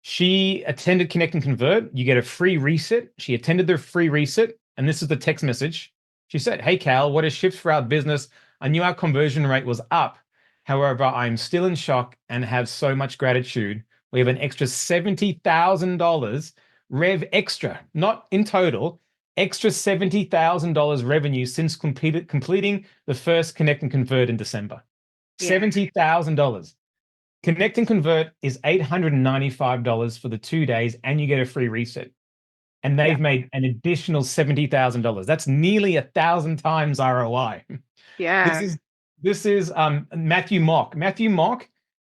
Speaker 2: She attended Connect and Convert. You get a free reset. She attended the free reset, and this is the text message. She said, "Hey, Cal, what a shift for our business. I knew our conversion rate was up. However, I'm still in shock and have so much gratitude. We have an extra $70,000 rev extra, not in total, extra $70,000 revenue since completing the first Connect and Convert in December. $70,000. Connect and Convert is $895 for the 2 days, and you get a free reset. And they've made an additional $70,000. That's nearly 1,000 times ROI.
Speaker 1: Yeah.
Speaker 2: This is Matthew Mock. Matthew Mock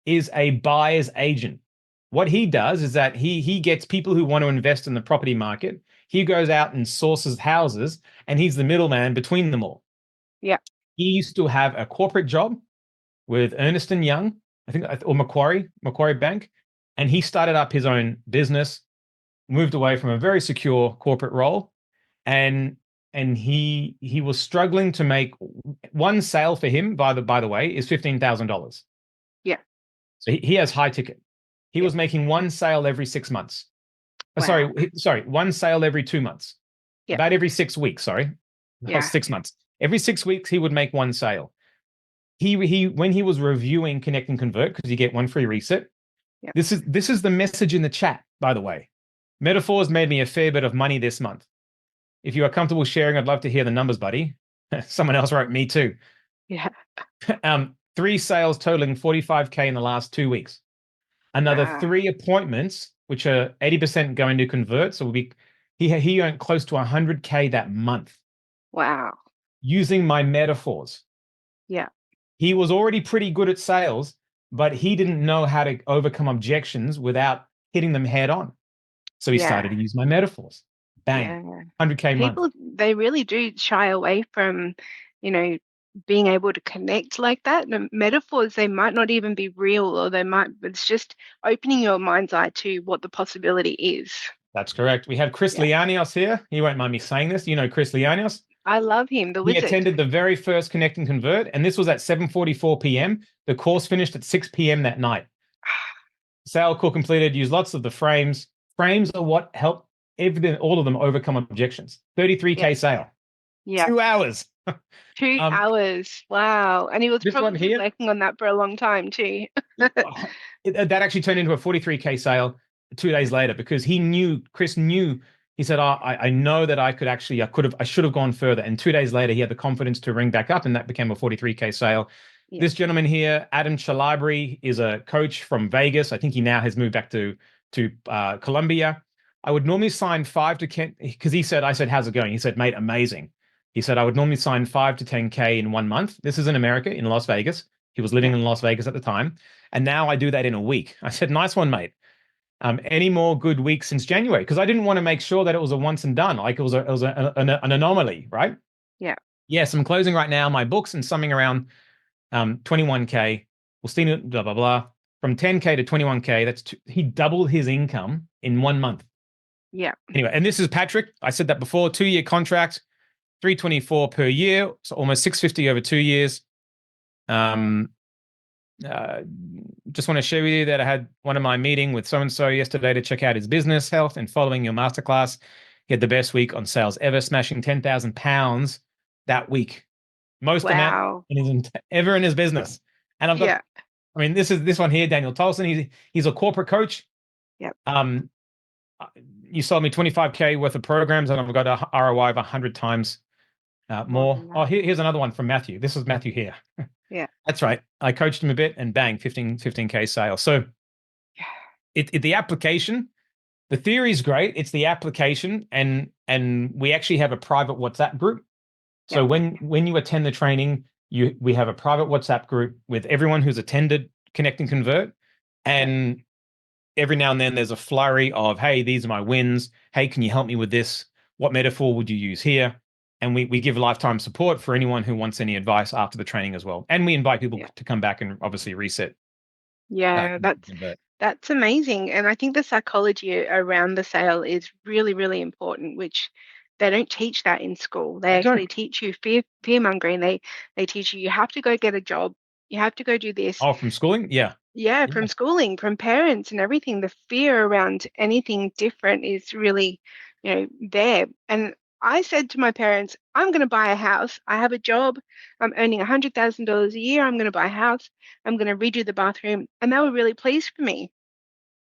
Speaker 2: is a buyer's agent. What he does is that he gets people who want to invest in the property market. He goes out and sources houses, and he's the middleman between them all.
Speaker 1: Yeah.
Speaker 2: He used to have a corporate job with Ernst & Young, I think, or Macquarie Bank, and he started up his own business, moved away from a very secure corporate role, and he was struggling to make one sale for him, by the way, is $15,000.
Speaker 1: Yeah.
Speaker 2: So he has high ticket. He was making one sale every 6 months.
Speaker 1: Wow.
Speaker 2: Sorry, one sale every 2 months.
Speaker 1: Yeah.
Speaker 2: About every 6 weeks, sorry.
Speaker 1: Yeah.
Speaker 2: 6 months. Every 6 weeks, he would make one sale. He when he was reviewing Connect and Convert, because you get one free reset.
Speaker 1: Yeah.
Speaker 2: This is the message in the chat, by the way. Metaphors made me a fair bit of money this month. If you are comfortable sharing, I'd love to hear the numbers, buddy. Someone else wrote me too.
Speaker 1: Yeah.
Speaker 2: 3 sales totaling $45K in the last 2 weeks. Another 3 appointments, which are 80% going to convert. So he earned close to $100K that month.
Speaker 1: Wow.
Speaker 2: Using my metaphors.
Speaker 1: Yeah.
Speaker 2: He was already pretty good at sales, but he didn't know how to overcome objections without hitting them head on. So he started to use my metaphors. Bang. 100K month.
Speaker 1: People, they really do shy away from, being able to connect like that. The metaphors, they might not even be real, or it's just opening your mind's eye to what the possibility is.
Speaker 2: That's correct. We have Chris Lianios here. He won't mind me saying this. You know Chris Lianios?
Speaker 1: I love him, the wizard.
Speaker 2: He attended the very first Connect and Convert, and this was at 7:44 p.m. The course finished at 6 p.m. that night. Sale call completed, used lots of the frames. Frames are what help all of them overcome objections. 33K sale.
Speaker 1: Yeah.
Speaker 2: 2 hours.
Speaker 1: 2 hours. Wow. And he was probably working on that for a long time too.
Speaker 2: That actually turned into a 43K sale 2 days later, because Chris knew, he said, I know that I should have gone further. And 2 days later, he had the confidence to ring back up, and that became a 43K sale. Yeah. This gentleman here, Adam Chalabri, is a coach from Vegas. I think he now has moved back to Colombia. I would normally sign 5 to 10, because I said, how's it going? He said, mate, amazing. He said, I would normally sign 5 to 10K in 1 month. This is in America, in Las Vegas. He was living in Las Vegas at the time. And now I do that in a week. I said, nice one, mate. Any more good weeks since January? Because I didn't want to make sure that it was a once and done, like it was an anomaly, right?
Speaker 1: Yeah.
Speaker 2: Yes, I'm closing right now my books and summing around 21K. We'll see, blah, blah, blah. From 10K to 21K, he doubled his income in 1 month.
Speaker 1: Yeah.
Speaker 2: Anyway, and this is Patrick. I said that before, 2-year contract, 324 per year, so almost 650 over 2 years. Just want to share with you that I had one of my meeting with so-and-so yesterday to check out his business health, and following your masterclass, he had the best week on sales ever, smashing 10,000 pounds that week. Most amount ever in his business. And I've got, I mean, this one here, Daniel Tolson, he's a corporate coach.
Speaker 1: Yep.
Speaker 2: You sold me 25K worth of programs, and I've got a ROI of 100 times more. Oh, here's another one from Matthew. This is Matthew here.
Speaker 1: Yeah.
Speaker 2: That's right. I coached him a bit and bang, 15K sales. So the application, the theory is great. It's the application, and we actually have a private WhatsApp group. So when you attend the training, we have a private WhatsApp group with everyone who's attended Connect and Convert. And every now and then there's a flurry of, hey, these are my wins. Hey, can you help me with this? What metaphor would you use here? And we give lifetime support for anyone who wants any advice after the training as well. And we invite people to come back and obviously reset.
Speaker 1: Yeah, that's amazing. And I think the psychology around the sale is really, really important, which they don't teach that in school. They actually teach you fear mongering. They teach you have to go get a job. You have to go do this.
Speaker 2: Oh, from schooling? Yeah.
Speaker 1: Yeah, from schooling, from parents and everything. The fear around anything different is really, there. And I said to my parents, I'm going to buy a house. I have a job. I'm earning $100,000 a year. I'm going to buy a house. I'm going to redo the bathroom. And they were really pleased for me.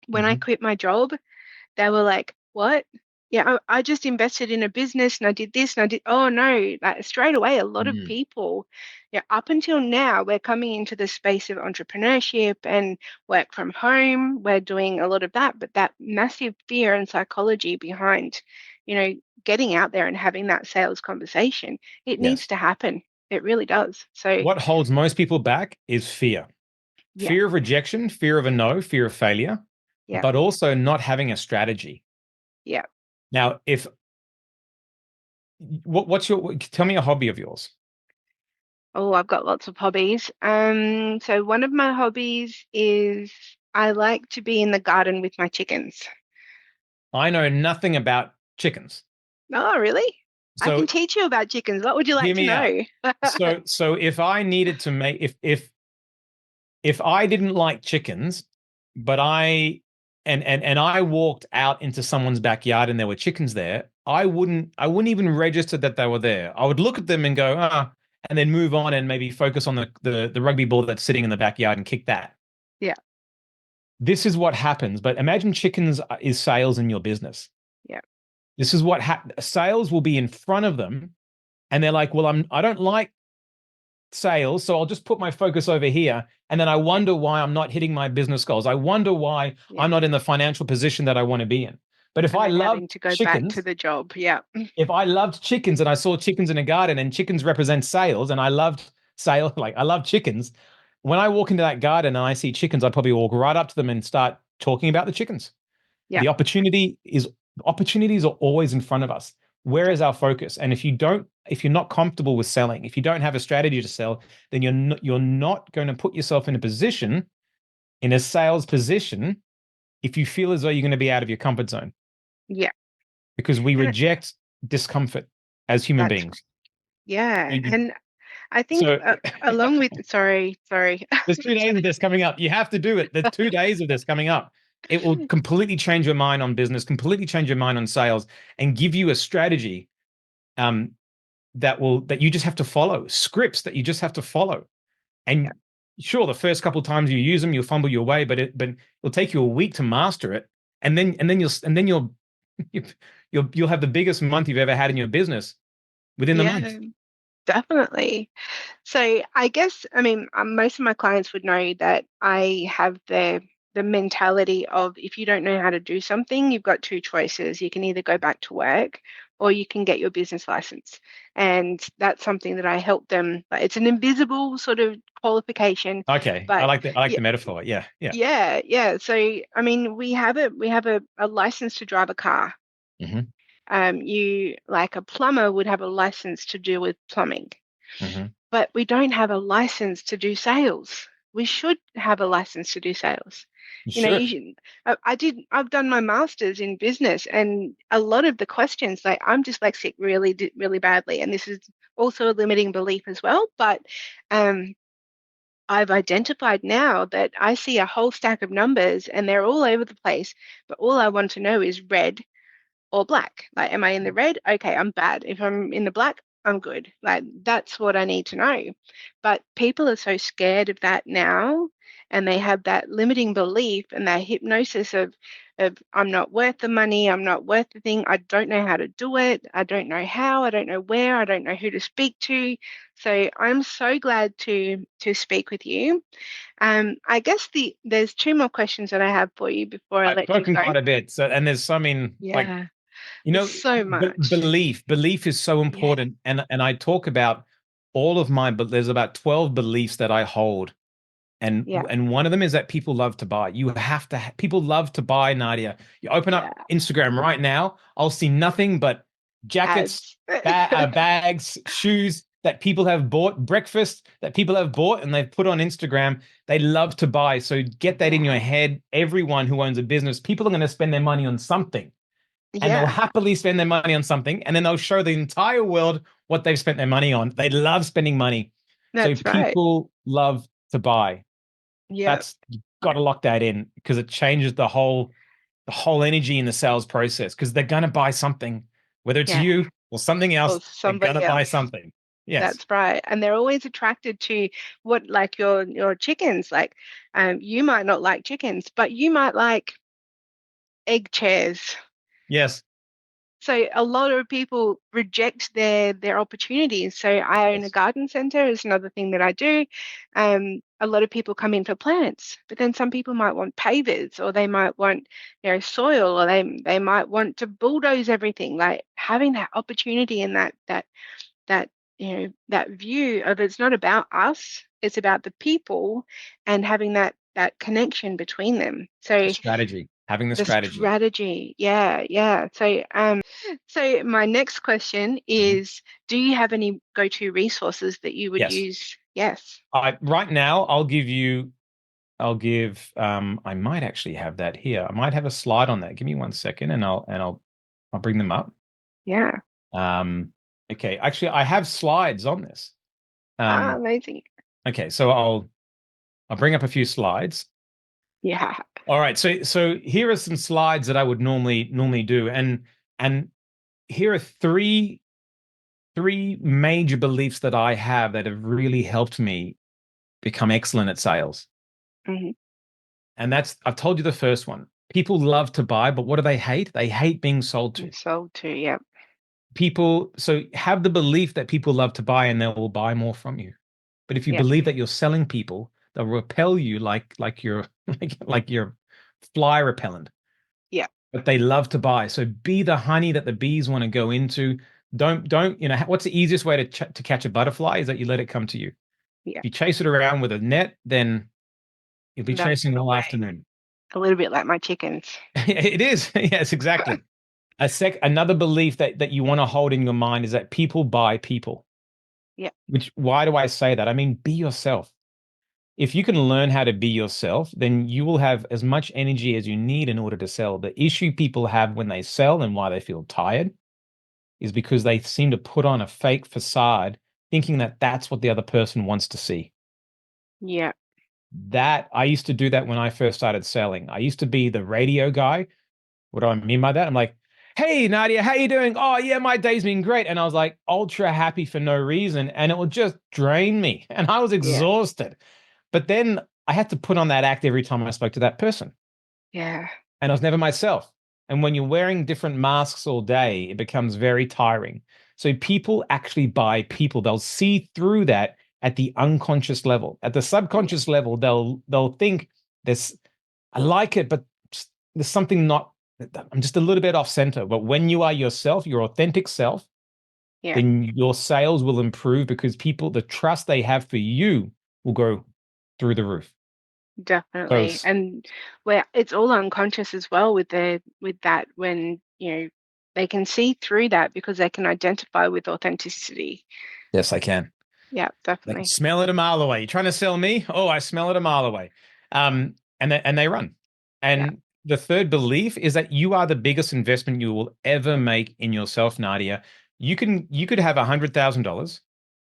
Speaker 1: When I quit my job, they were like, what? Yeah, I just invested in a business and I did this and I did, oh no, like straight away, a lot of people, up until now, we're coming into the space of entrepreneurship and work from home. We're doing a lot of that, but that massive fear and psychology behind, getting out there and having that sales conversation, it needs to happen. It really does. So
Speaker 2: what holds most people back is fear. Fear of rejection, fear of a no, fear of failure, but also not having a strategy.
Speaker 1: Yeah.
Speaker 2: Now, tell me a hobby of yours.
Speaker 1: Oh, I've got lots of hobbies. So one of my hobbies is I like to be in the garden with my chickens.
Speaker 2: I know nothing about chickens.
Speaker 1: Oh, really? So, I can teach you about chickens. What would you like to know?
Speaker 2: So if I needed to make, if I didn't like chickens, but I walked out into someone's backyard and there were chickens there, I wouldn't even register that they were there. I would look at them and go, and then move on and maybe focus on the rugby ball that's sitting in the backyard and kick that.
Speaker 1: Yeah.
Speaker 2: This is what happens. But imagine chickens is sales in your business.
Speaker 1: Yeah.
Speaker 2: This is what sales will be in front of them. And they're like, well, I don't like sales, so I'll just put my focus over here. And then I wonder why I'm not hitting my business goals. I wonder why I'm not in the financial position that I want to be in. But if I loved
Speaker 1: to go
Speaker 2: chickens,
Speaker 1: back to the job,
Speaker 2: if I loved chickens and I saw chickens in a garden and chickens represent sales and I loved sales, like I love chickens, when I walk into that garden and I see chickens, I'd probably walk right up to them and start talking about the chickens. Yeah. The opportunities are always in front of us. Where is our focus? And if you're not comfortable with selling, if you don't have a strategy to sell, then you're not going to put yourself in a sales position if you feel as though you're going to be out of your comfort zone.
Speaker 1: Yeah.
Speaker 2: Because we reject discomfort as human beings.
Speaker 1: Yeah. And I think along with, sorry.
Speaker 2: There's 2 days of this coming up. You have to do it. There's 2 days of this coming up. It will completely change your mind on business, completely change your mind on sales, and give you a strategy that you just have to follow, scripts that you just have to follow. And sure, the first couple of times you use them, you'll fumble your way, but it'll take you a week to master it, and then you'll have the biggest month you've ever had in your business within the month.
Speaker 1: Definitely. So I guess, most of my clients would know that I have the mentality of, if you don't know how to do something, you've got two choices. You can either go back to work or you can get your business license. And that's something that I help them. But it's an invisible sort of qualification.
Speaker 2: Okay. I
Speaker 1: But
Speaker 2: like the metaphor. Yeah. Yeah.
Speaker 1: yeah. So I mean, we have a license to drive a car.
Speaker 2: Mm-hmm.
Speaker 1: You, like a plumber would have a license to deal with plumbing,
Speaker 2: Mm-hmm.
Speaker 1: but we don't have a license to do sales. We should have a license to do sales.
Speaker 2: You
Speaker 1: You know,
Speaker 2: should.
Speaker 1: I've done my master's in business, and a lot of the questions, like I'm dyslexic really badly, and this is also a limiting belief as well. But um, I've identified now that I see a whole stack of numbers and they're all over the place, but all I want to know is red or black. Like, am I in the red? Okay, I'm bad. If I'm in the black, I'm good. Like, that's what I need to know. But people are so scared of that now, and they have that limiting belief and that hypnosis of I'm not worth the money, I'm not worth the thing, I don't know how to do it, I don't know how, I don't know where, I don't know who to speak to. So I'm so glad to speak with you. I guess there's two more questions that I have for you before I
Speaker 2: I've
Speaker 1: let you
Speaker 2: spoken
Speaker 1: go.
Speaker 2: quite a bit. So, and there's some in like,
Speaker 1: Yeah.
Speaker 2: you
Speaker 1: There's
Speaker 2: know,
Speaker 1: so much.
Speaker 2: belief is so
Speaker 1: Yeah,
Speaker 2: important. And I talk about all of my, but there's about 12 beliefs that I hold.
Speaker 1: yeah,
Speaker 2: And one of them is that people love to buy. You have to, people love to buy, Nadia. You open
Speaker 1: yeah.
Speaker 2: up Instagram right now, I'll see nothing but jackets,
Speaker 1: Ads.
Speaker 2: bags, shoes that people have bought, breakfast that people have bought and they've put on Instagram. They love to buy. So get that in
Speaker 1: Yeah,
Speaker 2: your head. Everyone who owns a business, people are going to spend their money on something, and they'll
Speaker 1: yeah,
Speaker 2: happily spend their money on something. And then they'll show the entire world what they've spent their money on. They love spending money. So
Speaker 1: that's right.
Speaker 2: people love to buy.
Speaker 1: Yeah,
Speaker 2: That's, you've got to lock that in because it changes the whole energy in the sales process, because they're going to buy something, whether it's
Speaker 1: yeah.
Speaker 2: you or something
Speaker 1: Or
Speaker 2: else, they're going to
Speaker 1: somebody
Speaker 2: buy
Speaker 1: else.
Speaker 2: something. Yes.
Speaker 1: That's right. And they're always attracted to what, like your chickens. Like, you might not like chickens, but you might like egg chairs.
Speaker 2: Yes.
Speaker 1: So a lot of people reject their opportunities. So I own a
Speaker 2: Yes.
Speaker 1: garden center is another thing that I do. A lot of people come in for plants, but then some people might want pavers, or they might want, soil, or they might want to bulldoze everything. Like, having that opportunity and that that view of, it's not about us, it's about the people, and having that connection between them.
Speaker 2: The
Speaker 1: So
Speaker 2: strategy, having the
Speaker 1: the
Speaker 2: strategy.
Speaker 1: strategy, yeah. So my next question
Speaker 2: Mhm.
Speaker 1: is, do you have any go-to resources that you would
Speaker 2: Yes.
Speaker 1: use? Yes.
Speaker 2: Right now, I might actually have that here. I might have a slide on that. Give me 1 second and I'll bring them up.
Speaker 1: Yeah.
Speaker 2: Um, okay. Actually, I have slides on this.
Speaker 1: Amazing.
Speaker 2: Okay. So I'll bring up a few slides.
Speaker 1: Yeah.
Speaker 2: All right. So here are some slides that I would normally do. And here are three major beliefs that I have that have really helped me become excellent at sales.
Speaker 1: Hmm.
Speaker 2: And I've told you the first one. People love to buy, but what do they hate? They hate being sold to.
Speaker 1: Sold to, yeah.
Speaker 2: So have the belief that people love to buy and they will buy more from you. But if you
Speaker 1: Yeah.
Speaker 2: believe that you're selling people, they'll repel you like you're like you're fly repellent.
Speaker 1: Yeah.
Speaker 2: But they love to buy. So be the honey that the bees want to go into. Don't what's the easiest way to catch a butterfly is that you let it come to you.
Speaker 1: Yeah.
Speaker 2: If you chase it around with a net, then you'll be
Speaker 1: They'll
Speaker 2: chasing
Speaker 1: run
Speaker 2: all
Speaker 1: away.
Speaker 2: afternoon.
Speaker 1: A little bit like my chickens.
Speaker 2: It is. Yes, exactly. Another belief that you want to hold in your mind is that people buy people.
Speaker 1: Yeah.
Speaker 2: Why do I say that? I mean, be yourself. If you can learn how to be yourself, then you will have as much energy as you need in order to sell. The issue people have when they sell and why they feel tired is because they seem to put on a fake facade thinking that that's what the other person wants to see.
Speaker 1: Yeah.
Speaker 2: That I used to do that when I first started selling. I used to be the radio guy. What do I mean by that? I'm like, "Hey, Nadia, how you doing? Oh, yeah, my day's been great." And I was like ultra happy for no reason, and it would just drain me, and I was
Speaker 1: Yeah.
Speaker 2: exhausted. But then I had to put on that act every time I spoke to that person,
Speaker 1: Yeah.
Speaker 2: and I was never myself. And when you're wearing different masks all day, it becomes very tiring. So people actually buy people. They'll see through that at the unconscious level. At the
Speaker 1: Yeah.
Speaker 2: subconscious level, they'll think this, I like it, but there's something not I'm just a little bit off center. But when you are yourself, your authentic self,
Speaker 1: Yeah,
Speaker 2: then your sales will improve because people, the trust they have for you will go through the roof. So
Speaker 1: definitely. And where it's all unconscious as well with that when, they can see through that because they can identify with authenticity.
Speaker 2: yes, I can.
Speaker 1: Yeah,
Speaker 2: I can
Speaker 1: definitely.
Speaker 2: smell it a mile away. You trying to sell me? Oh, I smell it a mile away. And they run.
Speaker 1: Yeah.
Speaker 2: And the third belief is that you are the biggest investment you will ever make in yourself, Nadia. You could have $100,000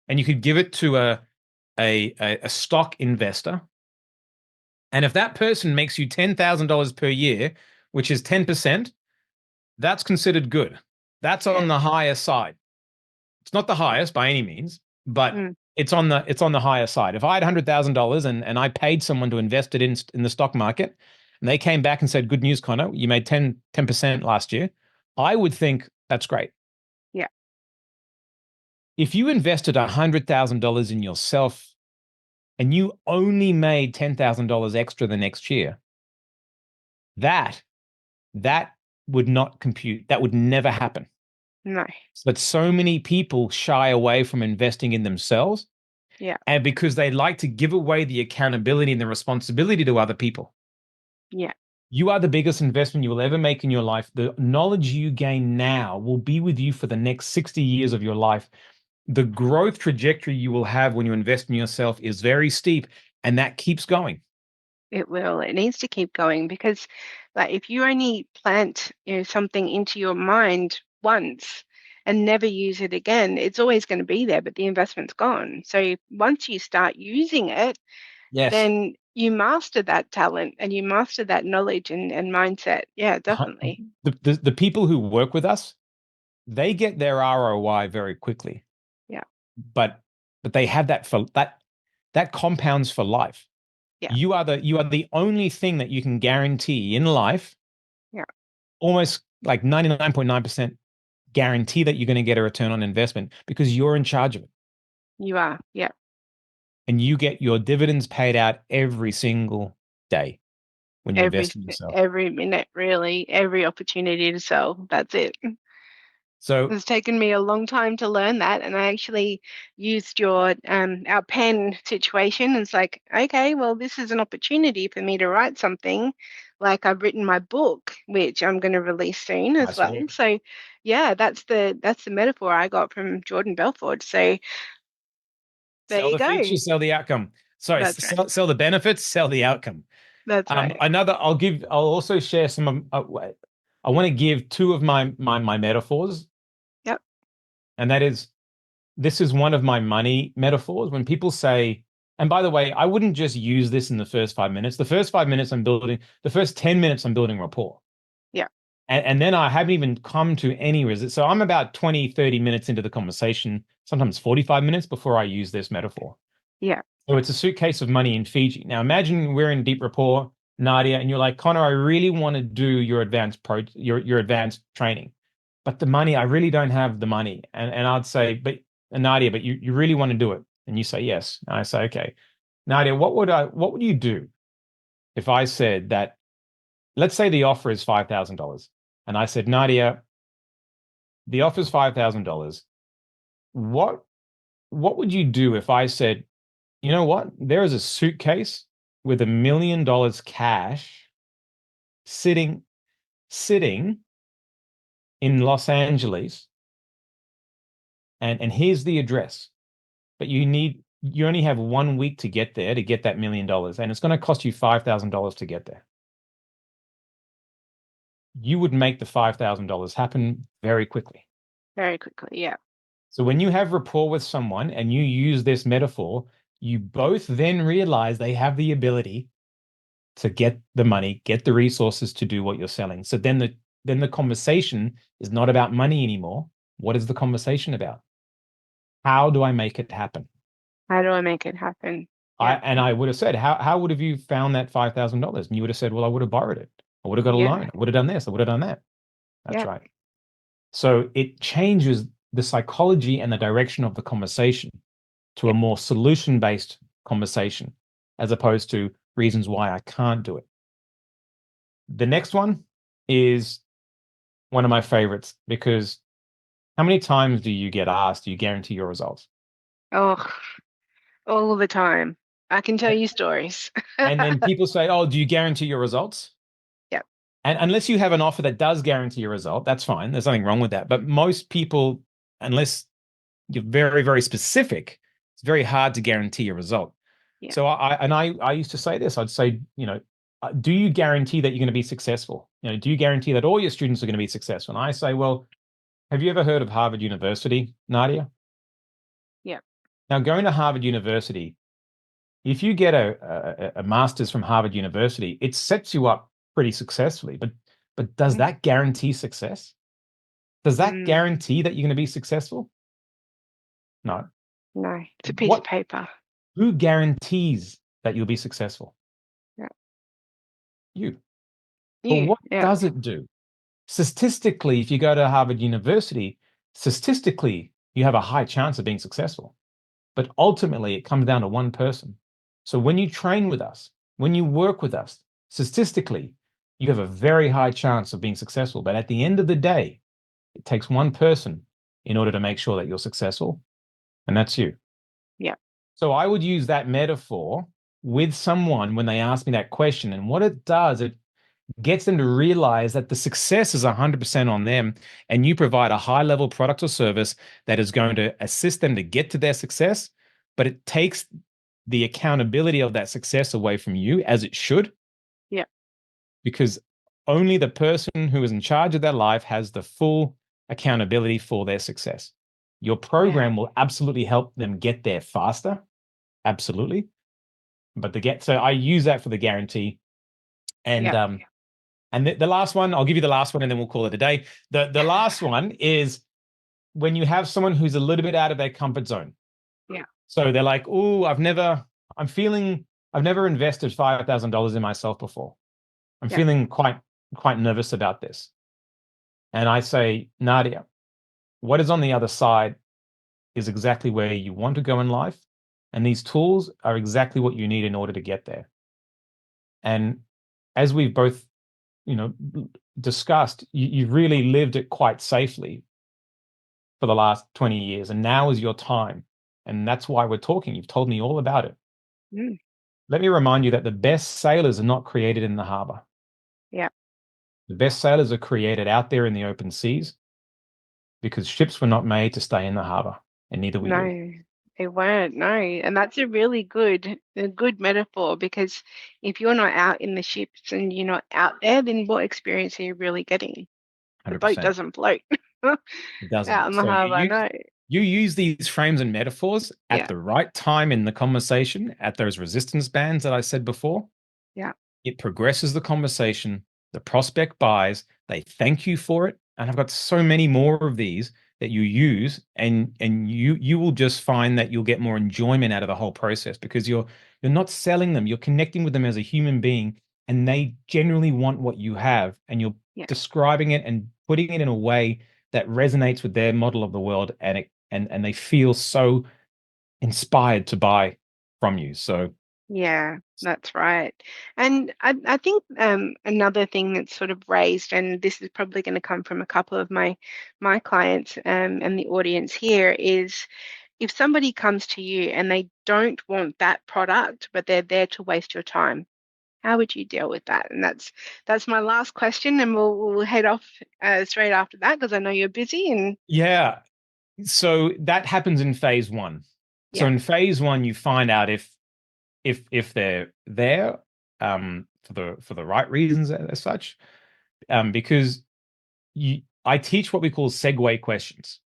Speaker 2: and you could give it to a stock investor. And if that person makes you $10,000 per year, which is 10%, that's considered good. That's
Speaker 1: Yeah.
Speaker 2: on the higher side. It's not the highest by any means, but
Speaker 1: Mm.
Speaker 2: it's on the higher side. If I had $100,000 and I paid someone to invest it in the stock market, and they came back and said, "Good news, Connor, you made 10% last year," I would think that's great.
Speaker 1: Yeah.
Speaker 2: If you invested $100,000 in yourself and you only made $10,000 extra the next year, that that would not compute. That would never happen.
Speaker 1: No.
Speaker 2: But so many people shy away from investing in themselves,
Speaker 1: Yeah.
Speaker 2: and because they like to give away the accountability and the responsibility to other people.
Speaker 1: Yeah.
Speaker 2: You are the biggest investment you will ever make in your life. The knowledge you gain now will be with you for the next 60 years of your life. The growth trajectory you will have when you invest in yourself is very steep, and that keeps going.
Speaker 1: It will. It needs to keep going because, like, if you only plant, something into your mind once and never use it again, it's always going to be there, but the investment's gone. So once you start using it,
Speaker 2: Yes.
Speaker 1: then you master that talent and you master that knowledge and mindset. Yeah, definitely.
Speaker 2: The people who work with us, they get their ROI very quickly,
Speaker 1: Yeah.
Speaker 2: but they have that compounds for life.
Speaker 1: Yeah.
Speaker 2: You are the only thing that you can guarantee in life,
Speaker 1: Yeah.
Speaker 2: almost like 99.9% guarantee that you're going to get a return on investment because you're in charge of it.
Speaker 1: You are. Yeah.
Speaker 2: And you get your dividends paid out every single day when you
Speaker 1: Every
Speaker 2: invest in yourself.
Speaker 1: every minute, really, every opportunity to sell. That's it.
Speaker 2: So
Speaker 1: It's taken me a long time to learn that, and I actually used your our pen situation. It's like, okay, well, this is an opportunity for me to write something. Like I've written my book, which I'm going to release soon as
Speaker 2: nice
Speaker 1: well.
Speaker 2: work.
Speaker 1: So, yeah, that's the metaphor I got from Jordan Belford. So there
Speaker 2: Sell
Speaker 1: you
Speaker 2: the
Speaker 1: go.
Speaker 2: feature, sell the outcome. Sorry,
Speaker 1: That's right.
Speaker 2: sell the benefits, sell the outcome.
Speaker 1: That's right.
Speaker 2: I'll also share some of, I want to give two of my metaphors,
Speaker 1: Yep.
Speaker 2: and that is, this is one of my money metaphors. When people say, and by the way, I wouldn't just use this in the first 5 minutes. The first 5 minutes the first 10 minutes I'm building rapport.
Speaker 1: Yeah.
Speaker 2: And then I haven't even come to any result. So I'm about 20, 30 minutes into the conversation, sometimes 45 minutes before I use this metaphor.
Speaker 1: Yeah.
Speaker 2: So it's a suitcase of money in Fiji. Now imagine we're in deep rapport, Nadia, and you're like, "Connor, I really want to do your your advanced training. But the money, I really don't have the money." And I'd say, "But Nadia, but you really want to do it." And you say yes. And I say, "Okay. Nadia, what would you do if I said that, let's say the offer is $5,000. And I said, Nadia, the offer is $5,000. What what would you do if I said, you know what? There is a suitcase with $1 million cash sitting sitting in Los Angeles, and here's the address, but you only have 1 week to get there to get that $1 million, and it's going to cost you $5,000 to get there." You would make the $5,000 happen very quickly.
Speaker 1: Very quickly. Yeah.
Speaker 2: So when you have rapport with someone and you use this metaphor, you both then realize they have the ability to get the money, get the resources to do what you're selling. So then the conversation is not about money anymore. What is the conversation about? How do I make it happen?
Speaker 1: How do I make it happen? Yeah.
Speaker 2: I would have said, how would have you found that $5,000? And you would have said, well, I would have borrowed it. I would have got a
Speaker 1: Yeah.
Speaker 2: loan. I would have done this. I would have done that. That's
Speaker 1: Yeah.
Speaker 2: right. So it changes the psychology and the direction of the conversation to a
Speaker 1: Yeah.
Speaker 2: more solution-based conversation, as opposed to reasons why I can't do it. The next one is one of my favorites because how many times do you get asked, do you guarantee your results?
Speaker 1: Oh, all the time. I can tell you stories.
Speaker 2: And then people say, oh, do you guarantee your results?
Speaker 1: Yep.
Speaker 2: And unless you have an offer that does guarantee your result, that's fine. There's nothing wrong with that. But most people, unless you're very, very specific, it's very hard to guarantee a result.
Speaker 1: Yeah.
Speaker 2: So I used to say this. I'd say, do you guarantee that you're going to be successful? Do you guarantee that all your students are going to be successful? And I say, well, have you ever heard of Harvard University, Nadia?
Speaker 1: Yeah.
Speaker 2: Now, going to Harvard University, if you get a master's from Harvard University, it sets you up pretty successfully. But does that guarantee success? Does that guarantee that you're going to be successful? No.
Speaker 1: No, it's a piece of paper.
Speaker 2: Who guarantees that you'll be successful?
Speaker 1: Yeah.
Speaker 2: You.
Speaker 1: You.
Speaker 2: But what
Speaker 1: Yeah.
Speaker 2: does it do? Statistically, if you go to Harvard University, statistically, you have a high chance of being successful. But ultimately, it comes down to one person. So when you train with us, when you work with us, statistically, you have a very high chance of being successful. But at the end of the day, it takes one person in order to make sure that you're successful, and that's you.
Speaker 1: Yeah.
Speaker 2: So I would use that metaphor with someone when they ask me that question. And what it does, it gets them to realize that the success is 100% on them, and you provide a high-level product or service that is going to assist them to get to their success, but it takes the accountability of that success away from you, as it should.
Speaker 1: Yeah.
Speaker 2: Because only the person who is in charge of their life has the full accountability for their success. Your program will absolutely help them get there faster. Absolutely. But so I use that for the guarantee. And the last one, I'll give you the last one and then we'll call it a day. The last one is when you have someone who's a little bit out of their comfort zone.
Speaker 1: Yeah.
Speaker 2: So they're like, oh, I've never invested $5,000 in myself before. I'm feeling quite nervous about this. And I say, Nadia, what is on the other side is exactly where you want to go in life. And these tools are exactly what you need in order to get there. And as we've both, discussed, you've really lived it quite safely for the last 20 years. And now is your time. And that's why we're talking. You've told me all about it. Let me remind you that the best sailors are not created in the harbor.
Speaker 1: Yeah.
Speaker 2: The best sailors are created out there in the open seas because ships were not made to stay in the harbor, and neither were you.
Speaker 1: No, they weren't. No, and that's a really good metaphor, because if you're not out in the ships and you're not out there, then what experience are you really getting? The
Speaker 2: 100%.
Speaker 1: boat doesn't float
Speaker 2: It doesn't.
Speaker 1: out in the harbor. No.
Speaker 2: You use these frames and metaphors at the right time in the conversation, at those resistance bands that I said before.
Speaker 1: Yeah.
Speaker 2: It progresses the conversation. The prospect buys. They thank you for it. And I've got so many more of these that you use, and you will just find that you'll get more enjoyment out of the whole process because you're not selling them. You're connecting with them as a human being, and they generally want what you have, and you're describing it and putting it in a way that resonates with their model of the world, and they feel so inspired to buy from you. So
Speaker 1: yeah, that's right. And I think another thing that's sort of raised, and this is probably going to come from a couple of my clients and the audience here, is if somebody comes to you and they don't want that product, but they're there to waste your time, how would you deal with that? And that's my last question, and we'll head off straight after that because I know you're busy. And
Speaker 2: yeah, so that happens in phase one. So in phase one, you find out if they're there for the right reasons as such, because I teach what we call segue questions.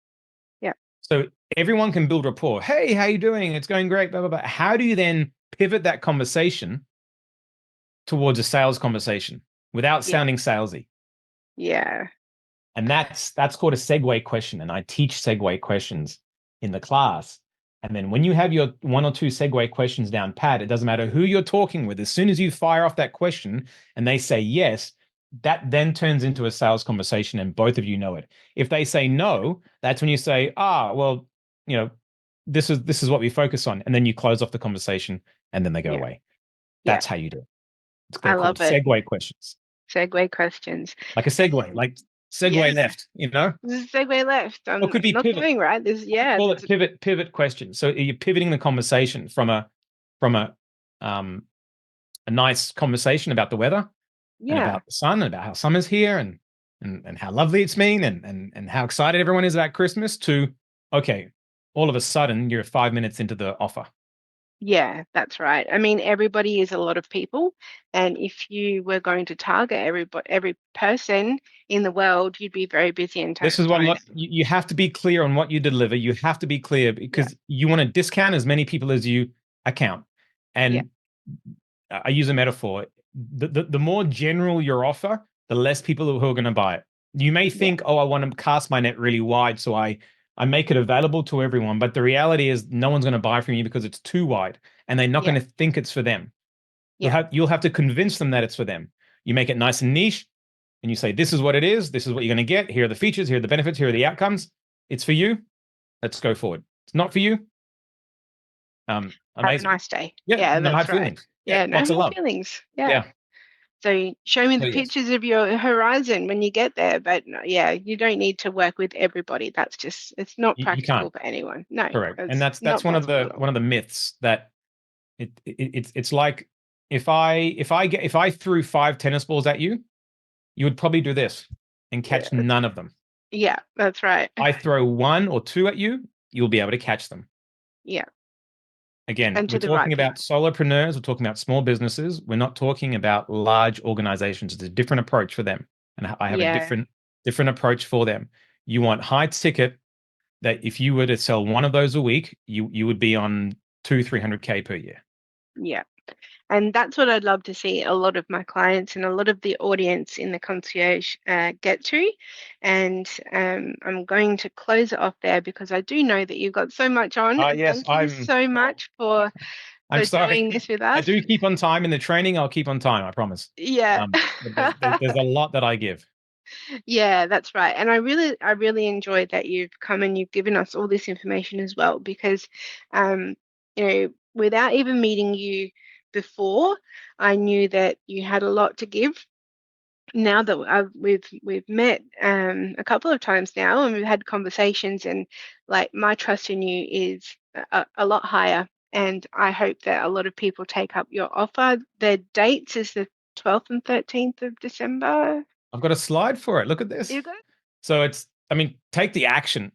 Speaker 1: Yeah.
Speaker 2: So everyone can build rapport. Hey, how you doing? It's going great. Blah blah blah. How do you then pivot that conversation towards a sales conversation without sounding salesy?
Speaker 1: Yeah.
Speaker 2: And that's called a segue question. And I teach segue questions in the class. And then when you have your one or two segue questions down pat, it doesn't matter who you're talking with. As soon as you fire off that question and they say yes, that then turns into a sales conversation and both of you know it. If they say no, that's when you say, well, this is what we focus on. And then you close off the conversation and then they go away. That's how you do it. It's called
Speaker 1: I love it.
Speaker 2: segue questions.
Speaker 1: Segue questions.
Speaker 2: Like a segue, like segue left, you know?
Speaker 1: This is segue left.
Speaker 2: Or it could be
Speaker 1: not
Speaker 2: pivot.
Speaker 1: doing right. This, yeah.
Speaker 2: Call it pivot question. So you're pivoting the conversation from a nice conversation about the weather and about the sun and about how summer's here and how lovely it's been and how excited everyone is about Christmas to, okay, all of a sudden you're 5 minutes into the offer.
Speaker 1: Yeah, that's right. I mean, everybody is a lot of people, and if you were going to target every person in the world, you'd be very busy and
Speaker 2: This is what you have to be clear on what you deliver. You have to be clear because you want to discount as many people as you account. And I use a metaphor. The more general your offer, the less people who are going to buy it. You may think, oh, I want to cast my net really wide, so I make it available to everyone. But the reality is no one's going to buy from you because it's too wide and they're not going to think it's for them. You'll have to convince them that it's for them. You make it nice and niche and you say, this is what it is. This is what you're going to get. Here are the features. Here are the benefits. Here are the outcomes. It's for you. Let's go forward. It's not for you. Amazing.
Speaker 1: Have a nice day.
Speaker 2: Yeah,
Speaker 1: that's
Speaker 2: hard
Speaker 1: right.
Speaker 2: Feelings.
Speaker 1: Yeah, no
Speaker 2: lots of love.
Speaker 1: feelings. Yeah. So show me the pictures of your horizon when you get there. But you don't need to work with everybody. That's just, it's not practical for anyone. No.
Speaker 2: Correct. And that's one of the myths that it's like if I threw 5 tennis balls at you, you would probably do this and catch none of them.
Speaker 1: Yeah, that's right.
Speaker 2: I throw 1 or 2 at you, you'll be able to catch them.
Speaker 1: Yeah.
Speaker 2: Again, we're talking about solopreneurs, we're talking about small businesses. We're not talking about large organizations. It's a different approach for them. And I have a different approach for them. You want high ticket that if you were to sell 1 of those a week, you would be on 200-300K per year.
Speaker 1: Yeah. And that's what I'd love to see a lot of my clients and a lot of the audience in the concierge get to. And I'm going to close it off there because I do know that you've got so much on.
Speaker 2: Yes,
Speaker 1: Thank you so much for doing this with us.
Speaker 2: I do keep on time in the training. I'll keep on time, I promise.
Speaker 1: Yeah.
Speaker 2: There's a lot that I give.
Speaker 1: Yeah, that's right. And I really enjoyed that you've come and you've given us all this information as well, because without even meeting you before, I knew that you had a lot to give. Now that we've met a couple of times now and we've had conversations, and like my trust in you is a lot higher, and I hope that a lot of people take up your offer. The dates is the 12th and 13th of December.
Speaker 2: I've got a slide for it. Look at this.
Speaker 1: You got it?
Speaker 2: So take the action.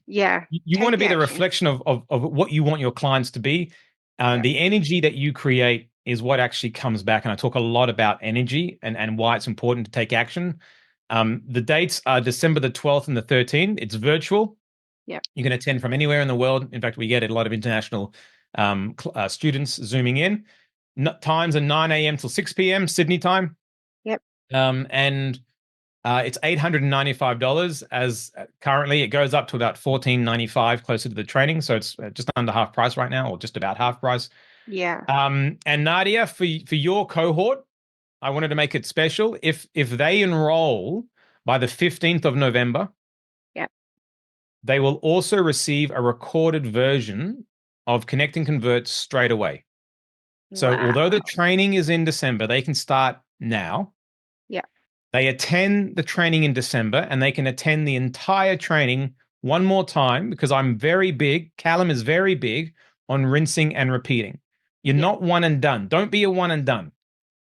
Speaker 1: Yeah.
Speaker 2: You want to be the reflection of what you want your clients to be. The energy that you create is what actually comes back. And I talk a lot about energy and why it's important to take action. The dates are December the 12th and the 13th. It's virtual.
Speaker 1: Yeah.
Speaker 2: You can attend from anywhere in the world. In fact, we get a lot of international students zooming in. Times are 9 a.m. till 6 p.m. Sydney time.
Speaker 1: Yep.
Speaker 2: And it's $895 as currently it goes up to about $1,495 closer to the training. So it's just under half price right now, or just about half price.
Speaker 1: Yeah.
Speaker 2: And Nadia, for your cohort, I wanted to make it special. If they enroll by the 15th of November, they will also receive a recorded version of Connect and Convert straight away. So although the training is in December, they can start now.
Speaker 1: Yeah.
Speaker 2: They attend the training in December, and they can attend the entire training one more time, because I'm very big. Callum is very big on rinsing and repeating. You're not one and done. Don't be a one and done.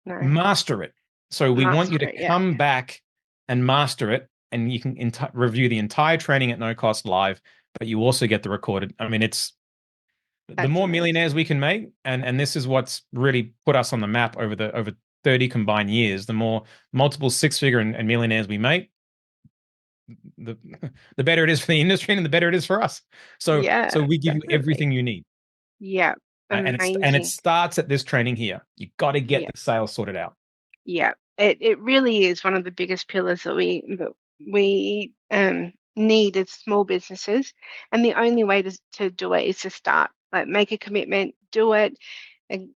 Speaker 1: No.
Speaker 2: Master it. So we want you to come back and master it, and you can review the entire training at no cost live, but you also get the recorded. I mean, it's the more millionaires we can make, and this is what's really put us on the map over 30 combined years. The more multiple 6-figure and millionaires we make, the better it is for the industry and the better it is for us. So we give you everything you need.
Speaker 1: Yeah.
Speaker 2: And it starts at this training here. You got to get the sales sorted out.
Speaker 1: Yeah, it really is one of the biggest pillars that we need as small businesses, and the only way to do it is to start. Like, make a commitment, do it, and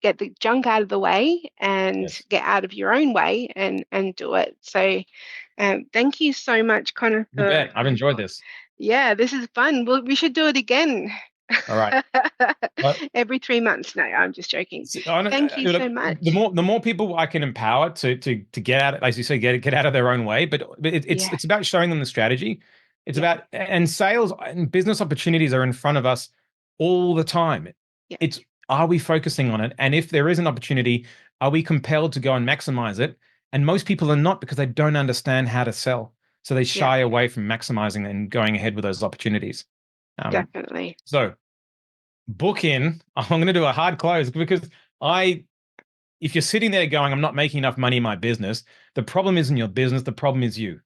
Speaker 1: get the junk out of the way, and get out of your own way and do it. So, thank you so much, Connor.
Speaker 2: I've enjoyed this.
Speaker 1: Yeah, this is fun. We should do it again.
Speaker 2: All right. But
Speaker 1: Every 3 months. No, I'm just joking. Thank you
Speaker 2: look,
Speaker 1: so much.
Speaker 2: the more people I can empower to get out, as you say, get out of their own way. But it's about showing them the strategy. It's about, and sales and business opportunities are in front of us all the time. It's, are we focusing on it? And if there is an opportunity, are we compelled to go and maximize it? And most people are not, because they don't understand how to sell. So they shy away from maximizing and going ahead with those opportunities.
Speaker 1: Definitely.
Speaker 2: So book in. I'm going to do a hard close, because if you're sitting there going, I'm not making enough money in my business, the problem isn't your business, the problem is you.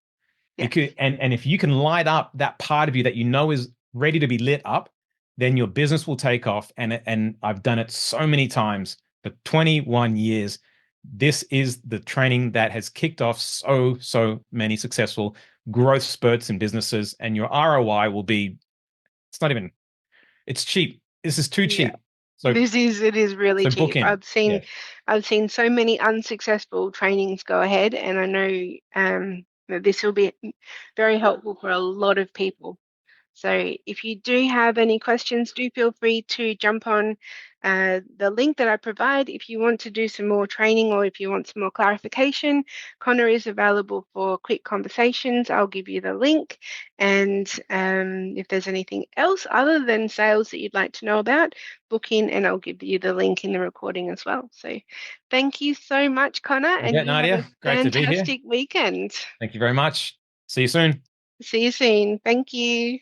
Speaker 2: And if you can light up that part of you that you know is ready to be lit up, then your business will take off. And I've done it so many times for 21 years. This is the training that has kicked off so many successful growth spurts in businesses, and your ROI will be, it's cheap. This is too cheap. So
Speaker 1: it is really cheap.
Speaker 2: I've
Speaker 1: seen so many unsuccessful trainings go ahead, and I know that this will be very helpful for a lot of people. So if you do have any questions, do feel free to jump on the link that I provide. If you want to do some more training, or if you want some more clarification, Connor is available for quick conversations. I'll give you the link. And if there's anything else other than sales that you'd like to know about, book in and I'll give you the link in the recording as well. So thank you so much, Connor. And you
Speaker 2: Nadia,
Speaker 1: have a
Speaker 2: great to be here.
Speaker 1: fantastic weekend.
Speaker 2: Thank you very much. See you soon.
Speaker 1: See you soon. Thank you.